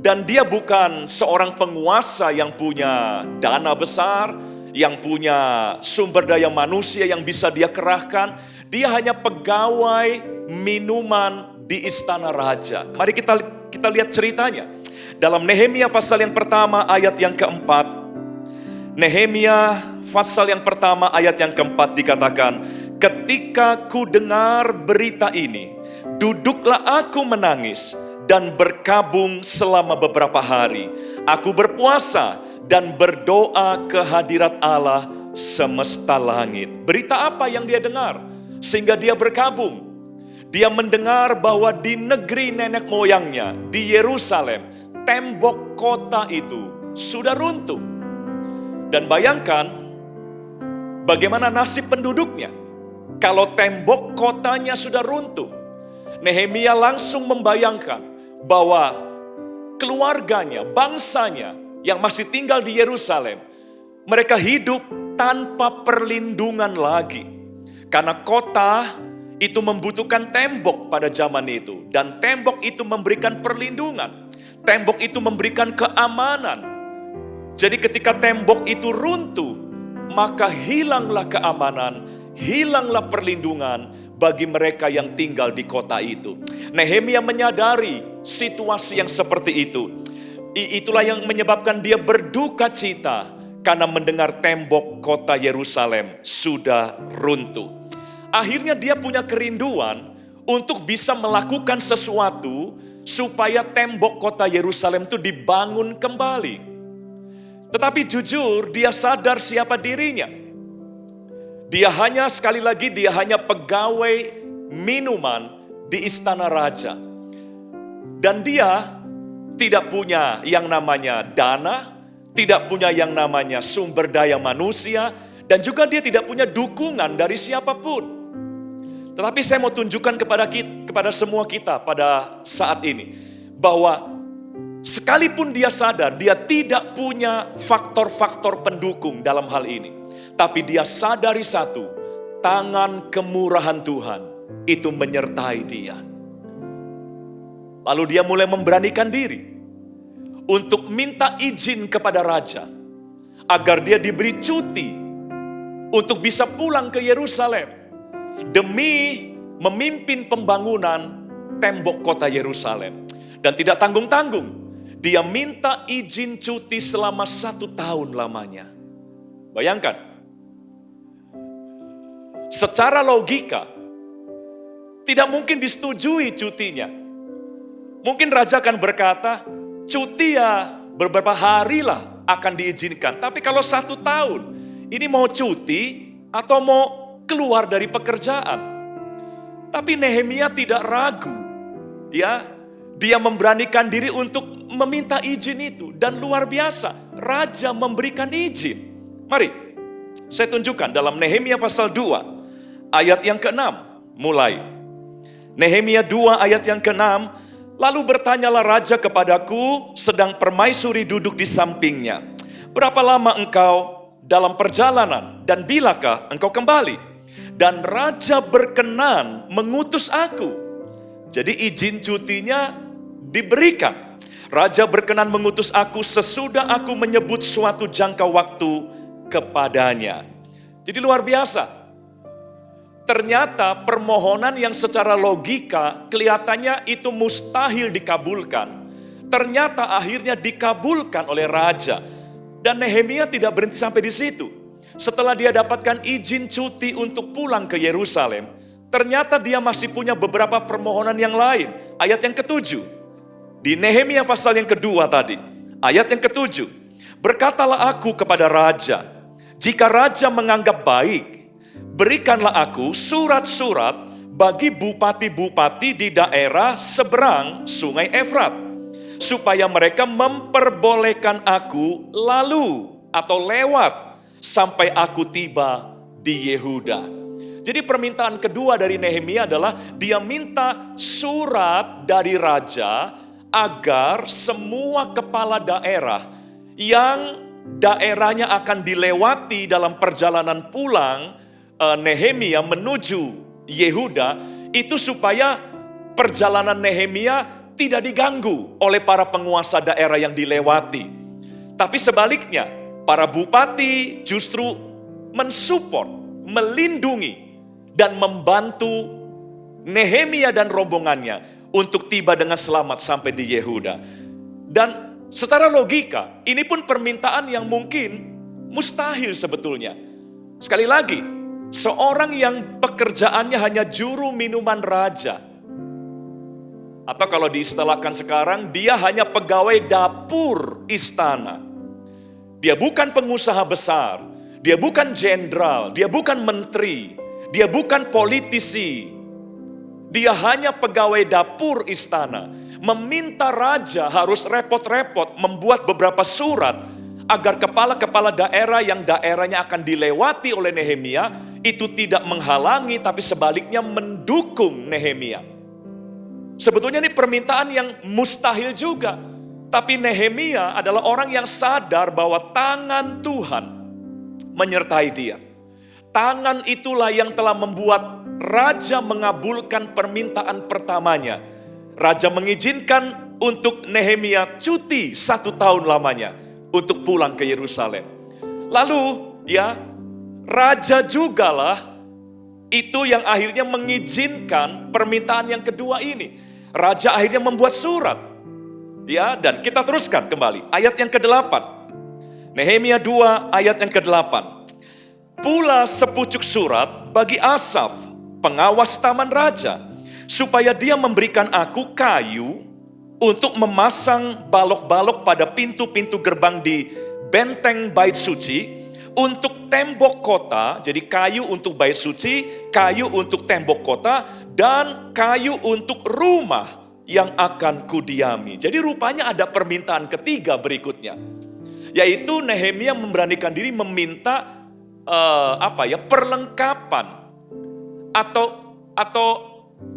dan dia bukan seorang penguasa yang punya dana besar, yang punya sumber daya manusia yang bisa dia kerahkan. Dia hanya pegawai minuman di istana raja. Mari kita lihat ceritanya. Dalam Nehemia pasal yang pertama ayat yang keempat. Nehemia pasal yang pertama ayat yang keempat dikatakan, ketika ku dengar berita ini, duduklah aku menangis dan berkabung selama beberapa hari. Aku berpuasa dan berdoa ke hadirat Allah semesta langit. Berita apa yang dia dengar sehingga dia berkabung? Dia mendengar bahwa di negeri nenek moyangnya, di Yerusalem, tembok kota itu sudah runtuh. Dan bayangkan bagaimana nasib penduduknya kalau tembok kotanya sudah runtuh. Nehemia langsung membayangkan bahwa keluarganya, bangsanya yang masih tinggal di Yerusalem, mereka hidup tanpa perlindungan lagi. Karena kota itu membutuhkan tembok pada zaman itu. Dan tembok itu memberikan perlindungan. Tembok itu memberikan keamanan. Jadi ketika tembok itu runtuh, maka hilanglah keamanan, hilanglah perlindungan bagi mereka yang tinggal di kota itu. Nehemia menyadari situasi yang seperti itu. Itulah yang menyebabkan dia berduka cita karena mendengar tembok kota Yerusalem sudah runtuh. Akhirnya dia punya kerinduan untuk bisa melakukan sesuatu supaya tembok kota Yerusalem itu dibangun kembali. Tetapi jujur dia sadar siapa dirinya. Dia hanya, sekali lagi, dia hanya pegawai minuman di istana raja. Dan dia tidak punya yang namanya dana, tidak punya yang namanya sumber daya manusia, dan juga dia tidak punya dukungan dari siapapun. Tetapi saya mau tunjukkan kepada semua kita pada saat ini, bahwa sekalipun dia sadar dia tidak punya faktor-faktor pendukung dalam hal ini, tapi dia sadari satu, tangan kemurahan Tuhan itu menyertai dia. Lalu dia mulai memberanikan diri untuk minta izin kepada raja agar dia diberi cuti untuk bisa pulang ke Yerusalem demi memimpin pembangunan tembok kota Yerusalem. Dan tidak tanggung-tanggung, dia minta izin cuti selama 1 tahun lamanya. Bayangkan, secara logika tidak mungkin disetujui cutinya. Mungkin raja akan berkata, cuti ya beberapa hari lah akan diizinkan. Tapi kalau 1 tahun, ini mau cuti atau mau keluar dari pekerjaan. Tapi Nehemia tidak ragu, ya, dia memberanikan diri untuk meminta izin itu. Dan luar biasa, raja memberikan izin. Mari, saya tunjukkan dalam Nehemia pasal 2, ayat yang ke-6, mulai. Nehemia 2 ayat yang ke-6, lalu bertanyalah raja kepadaku, sedang permaisuri duduk di sampingnya. Berapa lama engkau dalam perjalanan dan bilakah engkau kembali? Dan raja berkenan mengutus aku. Jadi izin cutinya diberikan. Raja berkenan mengutus aku sesudah aku menyebut suatu jangka waktu kepadanya. Jadi luar biasa. Ternyata permohonan yang secara logika kelihatannya itu mustahil dikabulkan. Ternyata akhirnya dikabulkan oleh raja. Dan Nehemia tidak berhenti sampai di situ. Setelah dia dapatkan izin cuti untuk pulang ke Yerusalem, ternyata dia masih punya beberapa permohonan yang lain. Ayat yang ke-7. Di Nehemia pasal yang kedua tadi. Ayat yang ke-7. Berkatalah aku kepada raja, jika raja menganggap baik, berikanlah aku surat-surat bagi bupati-bupati di daerah seberang Sungai Efrat, supaya mereka memperbolehkan aku lalu atau lewat sampai aku tiba di Yehuda. Jadi permintaan kedua dari Nehemia adalah dia minta surat dari raja agar semua kepala daerah yang daerahnya akan dilewati dalam perjalanan pulang Nehemia menuju Yehuda, itu supaya perjalanan Nehemia tidak diganggu oleh para penguasa daerah yang dilewati. Tapi sebaliknya, para bupati justru mensupport, melindungi, dan membantu Nehemia dan rombongannya untuk tiba dengan selamat sampai di Yehuda. Dan secara logika, ini pun permintaan yang mungkin mustahil sebetulnya. Sekali lagi, seorang yang pekerjaannya hanya juru minuman raja, atau kalau diistilahkan sekarang, dia hanya pegawai dapur istana. Dia bukan pengusaha besar, dia bukan jenderal, dia bukan menteri, dia bukan politisi. Dia hanya pegawai dapur istana. Meminta raja harus repot-repot membuat beberapa surat agar kepala-kepala daerah yang daerahnya akan dilewati oleh Nehemia itu tidak menghalangi, tapi sebaliknya mendukung Nehemia. Sebetulnya ini permintaan yang mustahil juga. Tapi Nehemia adalah orang yang sadar bahwa tangan Tuhan menyertai dia. Tangan itulah yang telah membuat raja mengabulkan permintaan pertamanya. Raja mengizinkan untuk Nehemia cuti 1 tahun lamanya untuk pulang ke Yerusalem. Lalu raja jugalah itu yang akhirnya mengizinkan permintaan yang kedua ini. Raja akhirnya membuat surat. Dan kita teruskan kembali ayat yang ke-8. Nehemia 2 ayat yang ke-8. Pula sepucuk surat bagi Asaf, pengawas taman raja, supaya dia memberikan aku kayu untuk memasang balok-balok pada pintu-pintu gerbang di benteng bait suci, untuk tembok kota. Jadi kayu untuk bait suci, kayu untuk tembok kota, dan kayu untuk rumah yang akan kudiami. Jadi rupanya ada permintaan ketiga berikutnya, yaitu Nehemia memberanikan diri meminta perlengkapan atau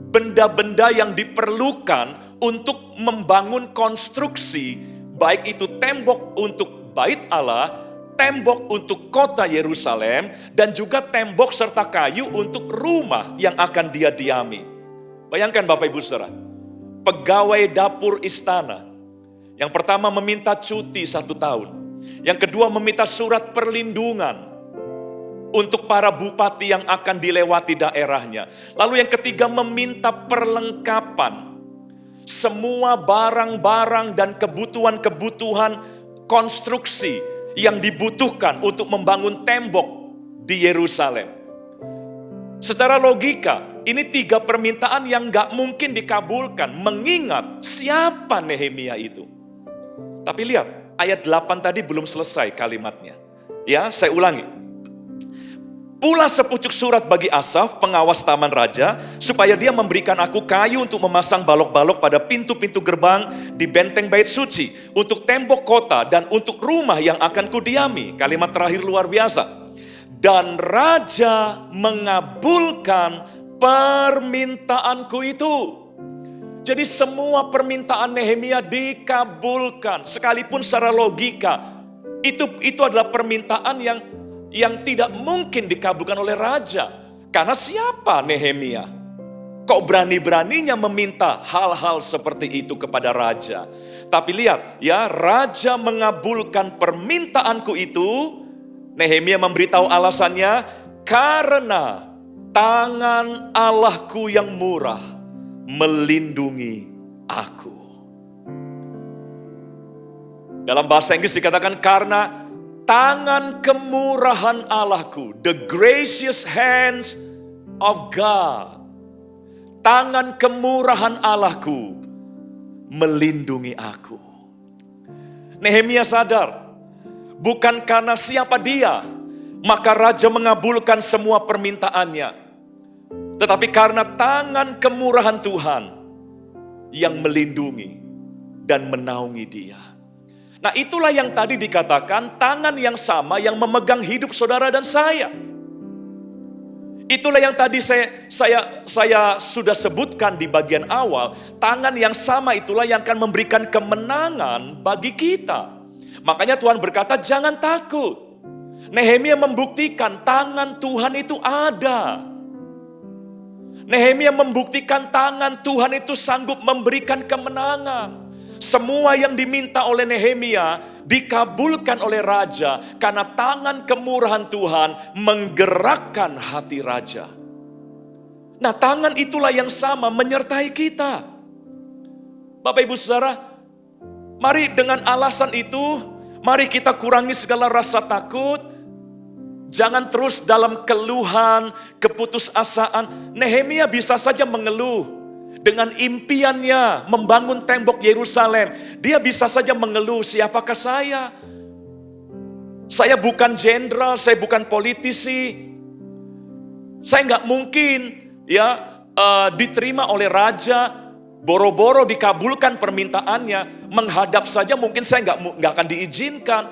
benda-benda yang diperlukan untuk membangun konstruksi, baik itu tembok untuk bait Allah, tembok untuk kota Yerusalem, dan juga tembok serta kayu untuk rumah yang akan dia diami. Bayangkan Bapak Ibu Saudara, pegawai dapur istana, yang pertama meminta cuti 1 tahun, yang kedua meminta surat perlindungan untuk para bupati yang akan dilewati daerahnya. Lalu yang ketiga meminta perlengkapan, semua barang-barang dan kebutuhan-kebutuhan konstruksi yang dibutuhkan untuk membangun tembok di Yerusalem. Secara logika, ini 3 permintaan yang gak mungkin dikabulkan, mengingat siapa Nehemia itu. Tapi lihat, ayat 8 tadi belum selesai kalimatnya. Saya ulangi. Pula sepucuk surat bagi Asaf, pengawas taman raja, supaya dia memberikan aku kayu untuk memasang balok-balok pada pintu-pintu gerbang di benteng bait suci, untuk tembok kota dan untuk rumah yang akan kudiami. Kalimat terakhir luar biasa. Dan raja mengabulkan permintaanku itu. Jadi semua permintaan Nehemia dikabulkan, sekalipun secara logika itu adalah permintaan yang tidak mungkin dikabulkan oleh raja. Karena siapa Nehemia? Kok berani-beraninya meminta hal-hal seperti itu kepada raja? Tapi lihat raja mengabulkan permintaanku itu. Nehemia memberitahu alasannya, karena tangan Allahku yang murah melindungi aku. Dalam bahasa Inggris dikatakan karena tangan kemurahan Allahku, the gracious hands of God. Tangan kemurahan Allahku melindungi aku. Nehemia sadar, bukan karena siapa dia, maka raja mengabulkan semua permintaannya. Tetapi karena tangan kemurahan Tuhan yang melindungi dan menaungi dia. Nah, itulah yang tadi dikatakan tangan yang sama yang memegang hidup saudara dan saya. Itulah yang tadi saya sudah sebutkan di bagian awal. Tangan yang sama itulah yang akan memberikan kemenangan bagi kita. Makanya Tuhan berkata jangan takut. Nehemia membuktikan tangan Tuhan itu ada. Nehemia membuktikan tangan Tuhan itu sanggup memberikan kemenangan. Semua yang diminta oleh Nehemia dikabulkan oleh raja karena tangan kemurahan Tuhan menggerakkan hati raja. Nah, tangan itulah yang sama menyertai kita. Bapak Ibu Saudara, mari dengan alasan itu, mari kita kurangi segala rasa takut. Jangan terus dalam keluhan, keputusasaan. Nehemia bisa saja mengeluh. Dengan impiannya membangun tembok Yerusalem, dia bisa saja mengeluh, siapakah saya? Saya bukan jenderal, saya bukan politisi. Saya nggak mungkin diterima oleh raja, boro-boro dikabulkan permintaannya, menghadap saja mungkin saya nggak akan diizinkan.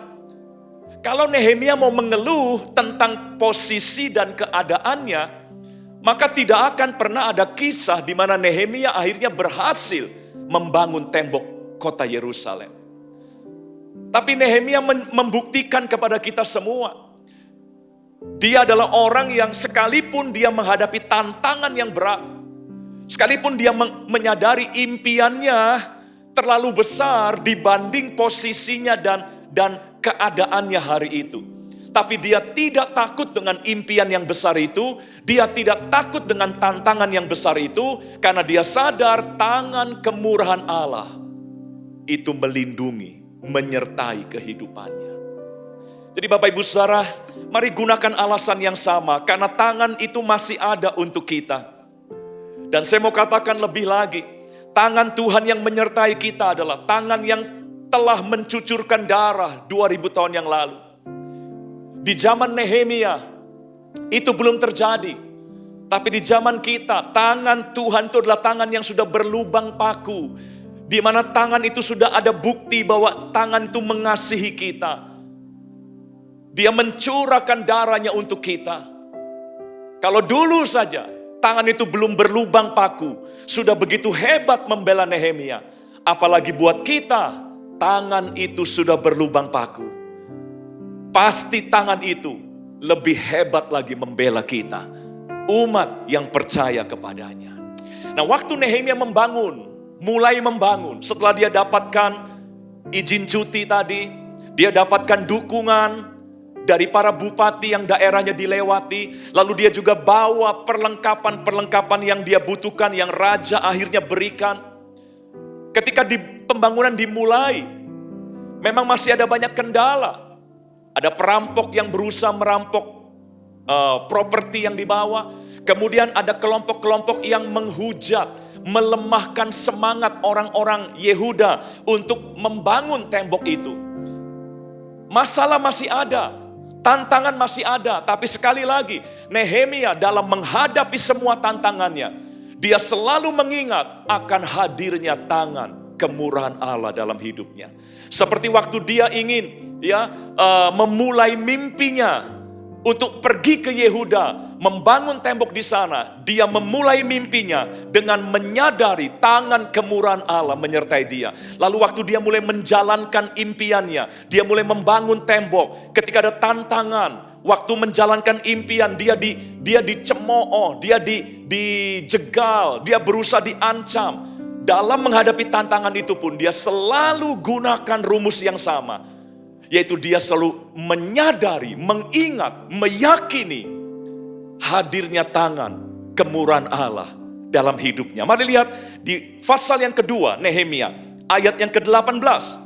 Kalau Nehemia mau mengeluh tentang posisi dan keadaannya, maka tidak akan pernah ada kisah di mana Nehemia akhirnya berhasil membangun tembok kota Yerusalem. Tapi Nehemia membuktikan kepada kita semua, dia adalah orang yang sekalipun dia menghadapi tantangan yang berat, sekalipun dia menyadari impiannya terlalu besar dibanding posisinya dan keadaannya hari itu. Tapi dia tidak takut dengan impian yang besar itu. Dia tidak takut dengan tantangan yang besar itu. Karena dia sadar tangan kemurahan Allah itu melindungi, menyertai kehidupannya. Jadi Bapak Ibu Saudara, mari gunakan alasan yang sama. Karena tangan itu masih ada untuk kita. Dan saya mau katakan lebih lagi. Tangan Tuhan yang menyertai kita adalah tangan yang telah mencucurkan darah 2000 tahun yang lalu. Di zaman Nehemia itu belum terjadi. Tapi di zaman kita, tangan Tuhan itu adalah tangan yang sudah berlubang paku. Di mana tangan itu sudah ada bukti bahwa tangan itu mengasihi kita. Dia mencurahkan darahnya untuk kita. Kalau dulu saja tangan itu belum berlubang paku, sudah begitu hebat membela Nehemia. Apalagi buat kita, tangan itu sudah berlubang paku. Pasti tangan itu lebih hebat lagi membela kita. Umat yang percaya kepadanya. Nah, waktu Nehemia mulai membangun. Setelah dia dapatkan izin cuti tadi. Dia dapatkan dukungan dari para bupati yang daerahnya dilewati. Lalu dia juga bawa perlengkapan-perlengkapan yang dia butuhkan. Yang raja akhirnya berikan. Ketika pembangunan dimulai, memang masih ada banyak kendala. Ada perampok yang berusaha merampok properti yang dibawa. Kemudian ada kelompok-kelompok yang menghujat, melemahkan semangat orang-orang Yehuda untuk membangun tembok itu. Masalah masih ada, tantangan masih ada. Tapi sekali lagi, Nehemia dalam menghadapi semua tantangannya, dia selalu mengingat akan hadirnya tangan kemurahan Allah dalam hidupnya. Seperti waktu dia ingin memulai mimpinya untuk pergi ke Yehuda, membangun tembok di sana. Dia memulai mimpinya dengan menyadari tangan kemurahan Allah menyertai dia. Lalu waktu dia mulai menjalankan impiannya, dia mulai membangun tembok. Ketika ada tantangan, waktu menjalankan impian, dia dicemooh, dia dijegal, dia berusaha diancam. Dalam menghadapi tantangan itu pun dia selalu gunakan rumus yang sama. Yaitu dia selalu menyadari, mengingat, meyakini hadirnya tangan kemurahan Allah dalam hidupnya. Mari lihat di pasal yang kedua Nehemia, ayat yang ke-18.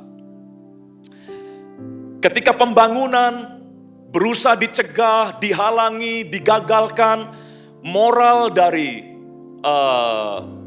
Ketika pembangunan berusaha dicegah, dihalangi, digagalkan, moral dari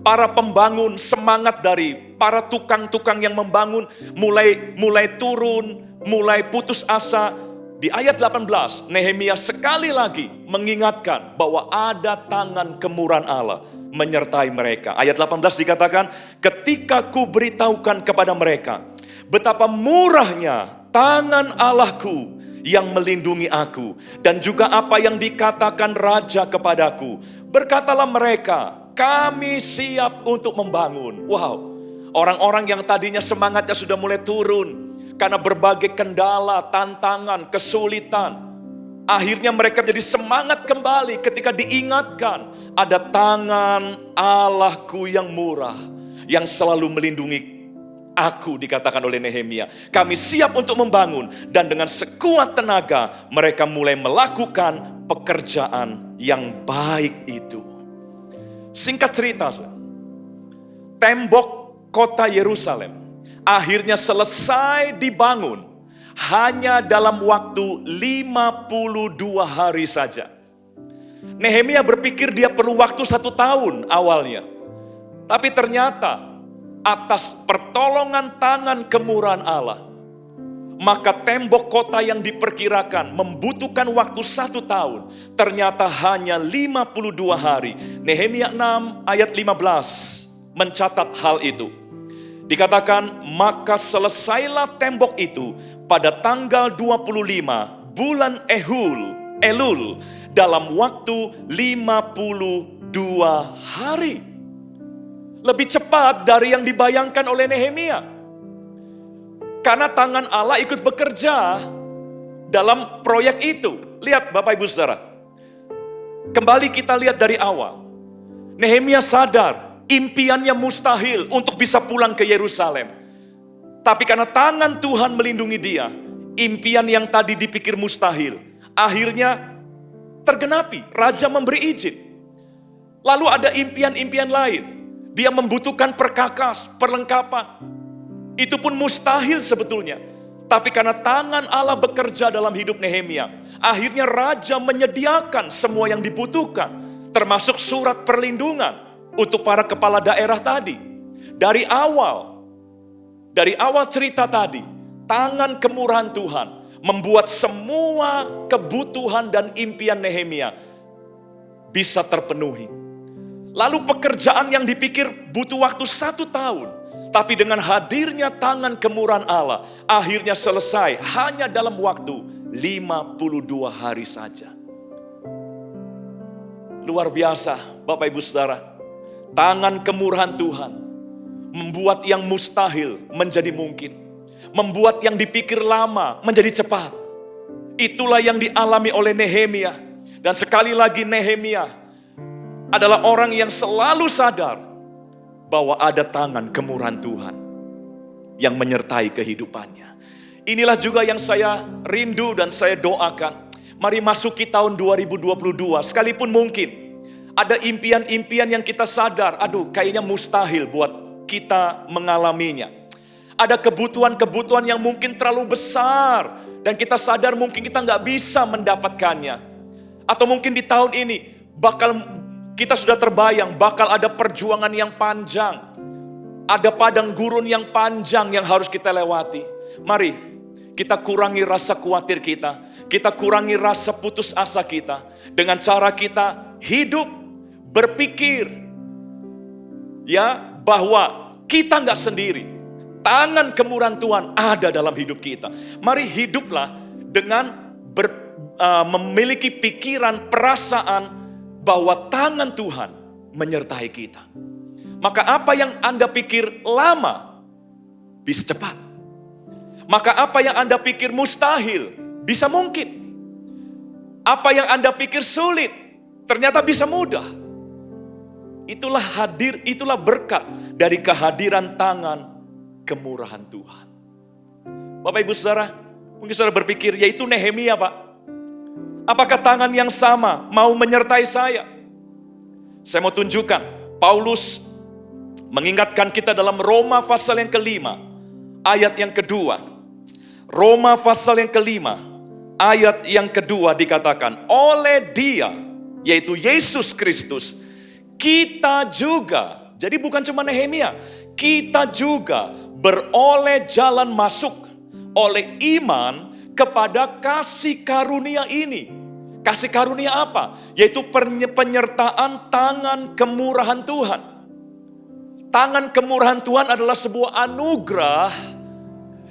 para pembangun, semangat dari para tukang-tukang yang membangun mulai turun, mulai putus asa. Di di ayat 18, Nehemia sekali lagi mengingatkan bahwa ada tangan kemurahan Allah menyertai mereka. Ayat 18 dikatakan, ketika ku beritahukan kepada mereka betapa murahnya tangan Allahku yang melindungi aku, dan juga apa yang dikatakan raja kepadaku, berkatalah mereka, kami siap untuk membangun. Wow, orang-orang yang tadinya semangatnya sudah mulai turun karena berbagai kendala, tantangan, kesulitan, akhirnya mereka menjadi semangat kembali ketika diingatkan ada tangan Allahku yang murah yang selalu melindungi aku, dikatakan oleh Nehemia. Kami siap untuk membangun, dan dengan sekuat tenaga mereka mulai melakukan pekerjaan yang baik itu. Singkat cerita, tembok kota Yerusalem akhirnya selesai dibangun hanya dalam waktu 52 hari saja. Nehemia berpikir dia perlu waktu 1 tahun awalnya. Tapi ternyata atas pertolongan tangan kemurahan Allah, maka tembok kota yang diperkirakan membutuhkan waktu 1 tahun, ternyata hanya 52 hari. Nehemia 6 ayat 15 mencatat hal itu. Dikatakan, maka selesailah tembok itu pada tanggal 25 bulan Elul dalam waktu 52 hari. Lebih cepat dari yang dibayangkan oleh Nehemia. Karena tangan Allah ikut bekerja dalam proyek itu. Lihat Bapak Ibu Saudara. Kembali kita lihat dari awal. Nehemia sadar impiannya mustahil untuk bisa pulang ke Yerusalem. Tapi karena tangan Tuhan melindungi dia, impian yang tadi dipikir mustahil akhirnya tergenapi. Raja memberi izin. Lalu ada impian-impian lain. Dia membutuhkan perkakas, perlengkapan. Itu pun mustahil sebetulnya. Tapi karena tangan Allah bekerja dalam hidup Nehemia, akhirnya raja menyediakan semua yang dibutuhkan, termasuk surat perlindungan untuk para kepala daerah tadi. Dari awal cerita tadi, tangan kemurahan Tuhan membuat semua kebutuhan dan impian Nehemia bisa terpenuhi. Lalu pekerjaan yang dipikir butuh waktu 1 tahun, tapi dengan hadirnya tangan kemurahan Allah, akhirnya selesai hanya dalam waktu 52 hari saja. Luar biasa Bapak Ibu Saudara. Tangan kemurahan Tuhan membuat yang mustahil menjadi mungkin. Membuat yang dipikir lama menjadi cepat. Itulah yang dialami oleh Nehemia. Dan sekali lagi Nehemia adalah orang yang selalu sadar bahwa ada tangan kemurahan Tuhan yang menyertai kehidupannya. Inilah juga yang saya rindu dan saya doakan. Mari masuki tahun 2022, sekalipun mungkin ada impian-impian yang kita sadar, aduh kayaknya mustahil buat kita mengalaminya. Ada kebutuhan-kebutuhan yang mungkin terlalu besar dan kita sadar mungkin kita nggak bisa mendapatkannya. Atau mungkin di tahun ini kita sudah terbayang bakal ada perjuangan yang panjang. Ada padang gurun yang panjang yang harus kita lewati. Mari kita kurangi rasa khawatir kita. Kita kurangi rasa putus asa kita. Dengan cara kita hidup, berpikir ya bahwa kita nggak sendiri. Tangan kemurahan Tuhan ada dalam hidup kita. Mari hiduplah dengan memiliki pikiran, perasaan bahwa tangan Tuhan menyertai kita. Maka apa yang Anda pikir lama bisa cepat. Maka apa yang Anda pikir mustahil bisa mungkin. Apa yang Anda pikir sulit ternyata bisa mudah. Itulah berkat dari kehadiran tangan kemurahan Tuhan. Bapak Ibu Saudara, mungkin saudara berpikir yaitu Nehemia Pak. Apakah tangan yang sama mau menyertai saya? Saya mau tunjukkan, Paulus mengingatkan kita dalam Roma pasal yang ke-5, ayat yang kedua. Roma pasal yang ke-5, ayat yang kedua dikatakan, oleh Dia, yaitu Yesus Kristus, kita juga, jadi bukan cuma Nehemia, kita juga beroleh jalan masuk oleh iman kepada kasih karunia ini. Kasih karunia apa? Yaitu penyertaan tangan kemurahan Tuhan. Tangan kemurahan Tuhan adalah sebuah anugerah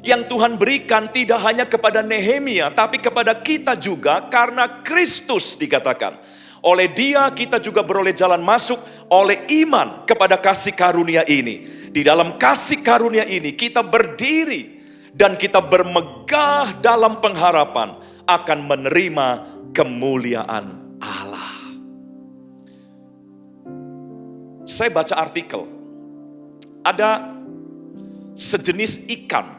yang Tuhan berikan tidak hanya kepada Nehemia, tapi kepada kita juga karena Kristus dikatakan. Oleh Dia kita juga beroleh jalan masuk oleh iman kepada kasih karunia ini. Di dalam kasih karunia ini kita berdiri dan kita bermegah dalam pengharapan akan menerima kemuliaan Allah. Saya baca artikel, ada sejenis ikan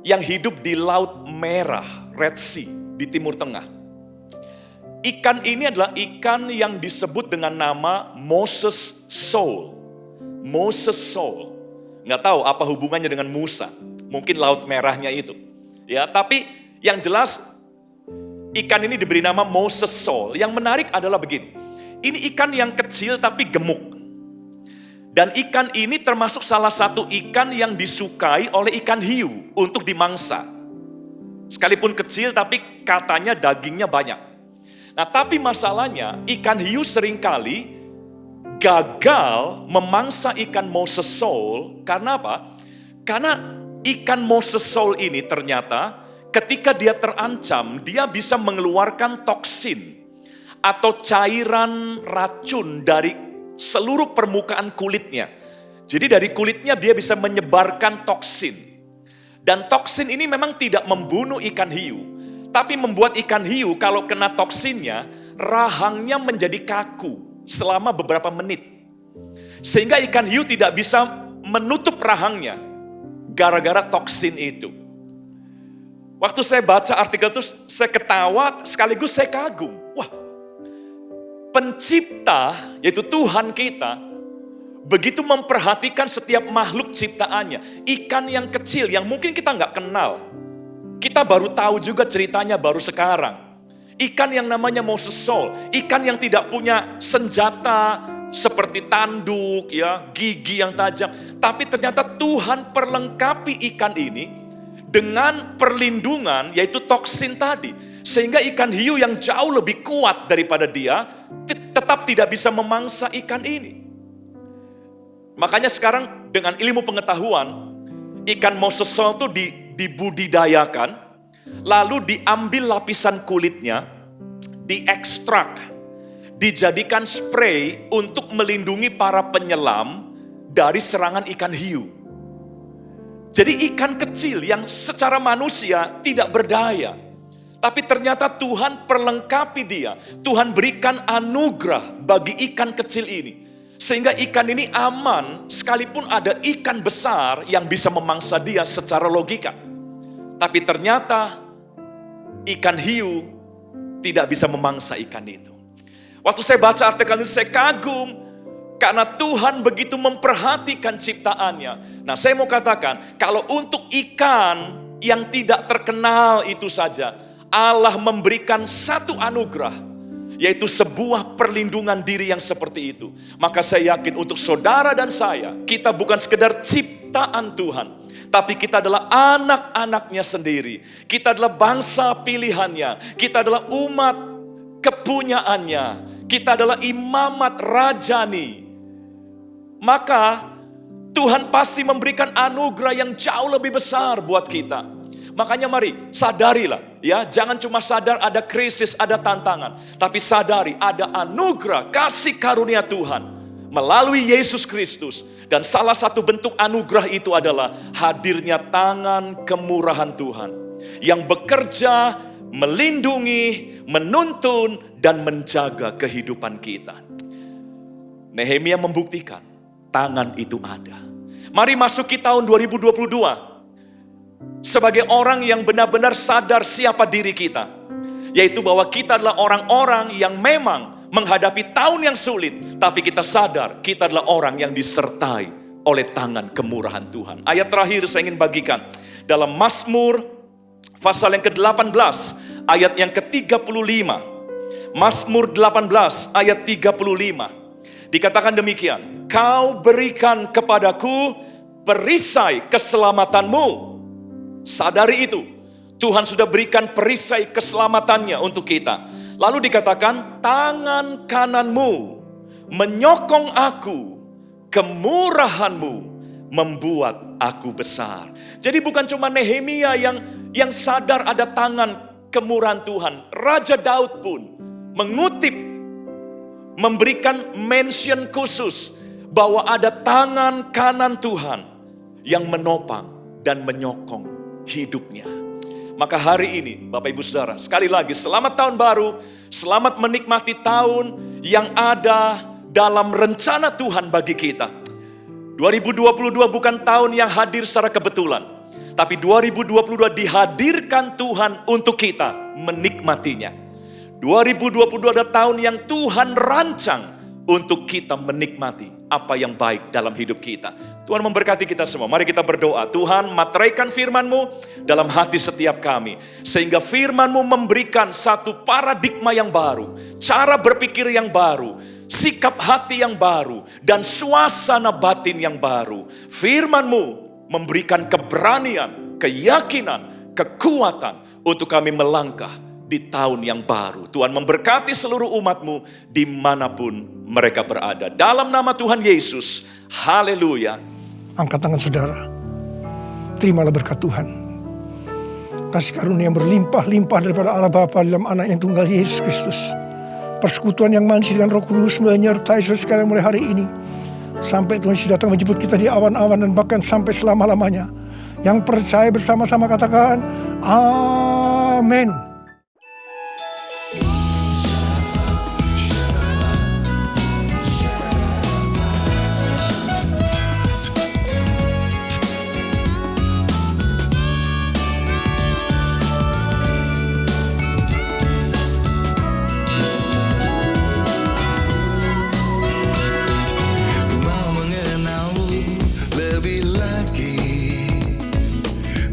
yang hidup di Laut Merah, Red Sea, di Timur Tengah. Ikan ini adalah ikan yang disebut dengan nama Moses Soul. Moses Soul. Nggak tahu apa hubungannya dengan Musa. Mungkin Laut Merahnya itu. Ya, tapi yang jelas ikan ini diberi nama Moses Soul. Yang menarik adalah begini. Ini ikan yang kecil tapi gemuk. Dan ikan ini termasuk salah satu ikan yang disukai oleh ikan hiu untuk dimangsa. Sekalipun kecil tapi katanya dagingnya banyak. Nah, tapi masalahnya ikan hiu seringkali gagal memangsa ikan Moses Soul. Karena apa? Karena ikan Moses Soul ini ternyata ketika dia terancam, dia bisa mengeluarkan toksin atau cairan racun dari seluruh permukaan kulitnya. Jadi dari kulitnya dia bisa menyebarkan toksin. Dan toksin ini memang tidak membunuh ikan hiu, tapi membuat ikan hiu kalau kena toksinnya, rahangnya menjadi kaku selama beberapa menit. Sehingga ikan hiu tidak bisa menutup rahangnya gara-gara toksin itu. Waktu saya baca artikel itu, saya ketawa sekaligus saya kagum. Wah, pencipta, yaitu Tuhan kita, begitu memperhatikan setiap makhluk ciptaannya. Ikan yang kecil, yang mungkin kita nggak kenal. Kita baru tahu juga ceritanya baru sekarang. Ikan yang namanya Moses Soul, ikan yang tidak punya senjata seperti tanduk, ya, gigi yang tajam. Tapi ternyata Tuhan perlengkapi ikan ini dengan perlindungan, yaitu toksin tadi. Sehingga ikan hiu yang jauh lebih kuat daripada dia, tetap tidak bisa memangsa ikan ini. Makanya sekarang dengan ilmu pengetahuan, ikan Moses Soul itu dibudidayakan, lalu diambil lapisan kulitnya, diekstrak, dijadikan spray untuk melindungi para penyelam dari serangan ikan hiu. Jadi ikan kecil yang secara manusia tidak berdaya, tapi ternyata Tuhan perlengkapi dia. Tuhan berikan anugerah bagi ikan kecil ini. Sehingga ikan ini aman sekalipun ada ikan besar yang bisa memangsa dia secara logika. Tapi ternyata ikan hiu tidak bisa memangsa ikan itu. Waktu saya baca artikel ini saya kagum karena Tuhan begitu memperhatikan ciptaannya. Nah, saya mau katakan kalau untuk ikan yang tidak terkenal itu saja, Allah memberikan satu anugerah, yaitu sebuah perlindungan diri yang seperti itu. Maka saya yakin untuk saudara dan saya, kita bukan sekedar ciptaan Tuhan, tapi kita adalah anak-anaknya sendiri. Kita adalah bangsa pilihannya. Kita adalah umat kepunyaannya. Kita adalah imamat rajani. Maka Tuhan pasti memberikan anugerah yang jauh lebih besar buat kita. Makanya mari sadarilah, ya, jangan cuma sadar ada krisis, ada tantangan, tapi sadari ada anugerah kasih karunia Tuhan melalui Yesus Kristus. Dan salah satu bentuk anugerah itu adalah hadirnya tangan kemurahan Tuhan yang bekerja, melindungi, menuntun, dan menjaga kehidupan kita. Nehemia membuktikan tangan itu ada. Mari masuki tahun 2022 sebagai orang yang benar-benar sadar siapa diri kita, yaitu bahwa kita adalah orang-orang yang memang menghadapi tahun yang sulit, tapi kita sadar kita adalah orang yang disertai oleh tangan kemurahan Tuhan. Ayat terakhir saya ingin bagikan dalam Mazmur pasal yang ke-18 ayat yang ke-35. Mazmur 18 ayat 35. Dikatakan demikian, Kau berikan kepadaku perisai keselamatanmu. Sadari itu, Tuhan sudah berikan perisai keselamatannya untuk kita. Lalu dikatakan, tangan kananmu menyokong aku, kemurahanmu membuat aku besar. Jadi bukan cuma Nehemia yang sadar ada tangan kemurahan Tuhan. Raja Daud pun mengutip, memberikan mention khusus bahwa ada tangan kanan Tuhan yang menopang dan menyokong hidupnya. Maka hari ini Bapak Ibu Saudara, sekali lagi selamat tahun baru, selamat menikmati tahun yang ada dalam rencana Tuhan bagi kita. 2022 bukan tahun yang hadir secara kebetulan, tapi 2022 dihadirkan Tuhan untuk kita menikmatinya. 2022 ada tahun yang Tuhan rancang untuk kita menikmati apa yang baik dalam hidup kita. Tuhan memberkati kita semua. Mari kita berdoa. Tuhan, materaikan firman-Mu dalam hati setiap kami. Sehingga firman-Mu memberikan satu paradigma yang baru. Cara berpikir yang baru. Sikap hati yang baru. Dan suasana batin yang baru. Firman-Mu memberikan keberanian, keyakinan, kekuatan untuk kami melangkah di tahun yang baru. Tuhan memberkati seluruh umat-Mu dimanapun mereka berada. Dalam nama Tuhan Yesus, haleluya. Angkat tangan saudara, terimalah berkat Tuhan. Kasih karunia yang berlimpah-limpah daripada Allah Bapa dalam anak yang tunggal Yesus Kristus. Persekutuan yang manis dengan Roh Kudus menyertai saudara sekalian mulai hari ini. Sampai Tuhan Yesus datang menjemput kita di awan-awan dan bahkan sampai selama-lamanya. Yang percaya bersama-sama katakan, amin.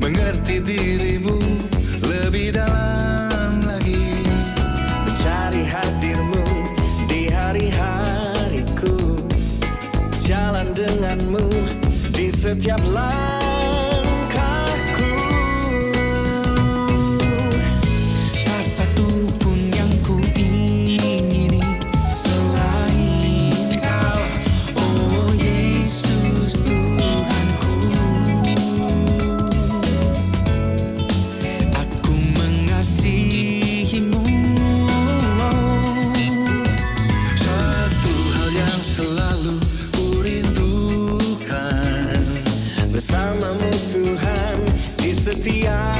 Mengerti dirimu lebih dalam lagi, mencari hadirmu di hari-hariku, jalan denganmu di setiap langkahku. Tak satu pun yang ku ingini selain Kau, oh Yesus Tuhanku. Bersamamu Tuhan di setiap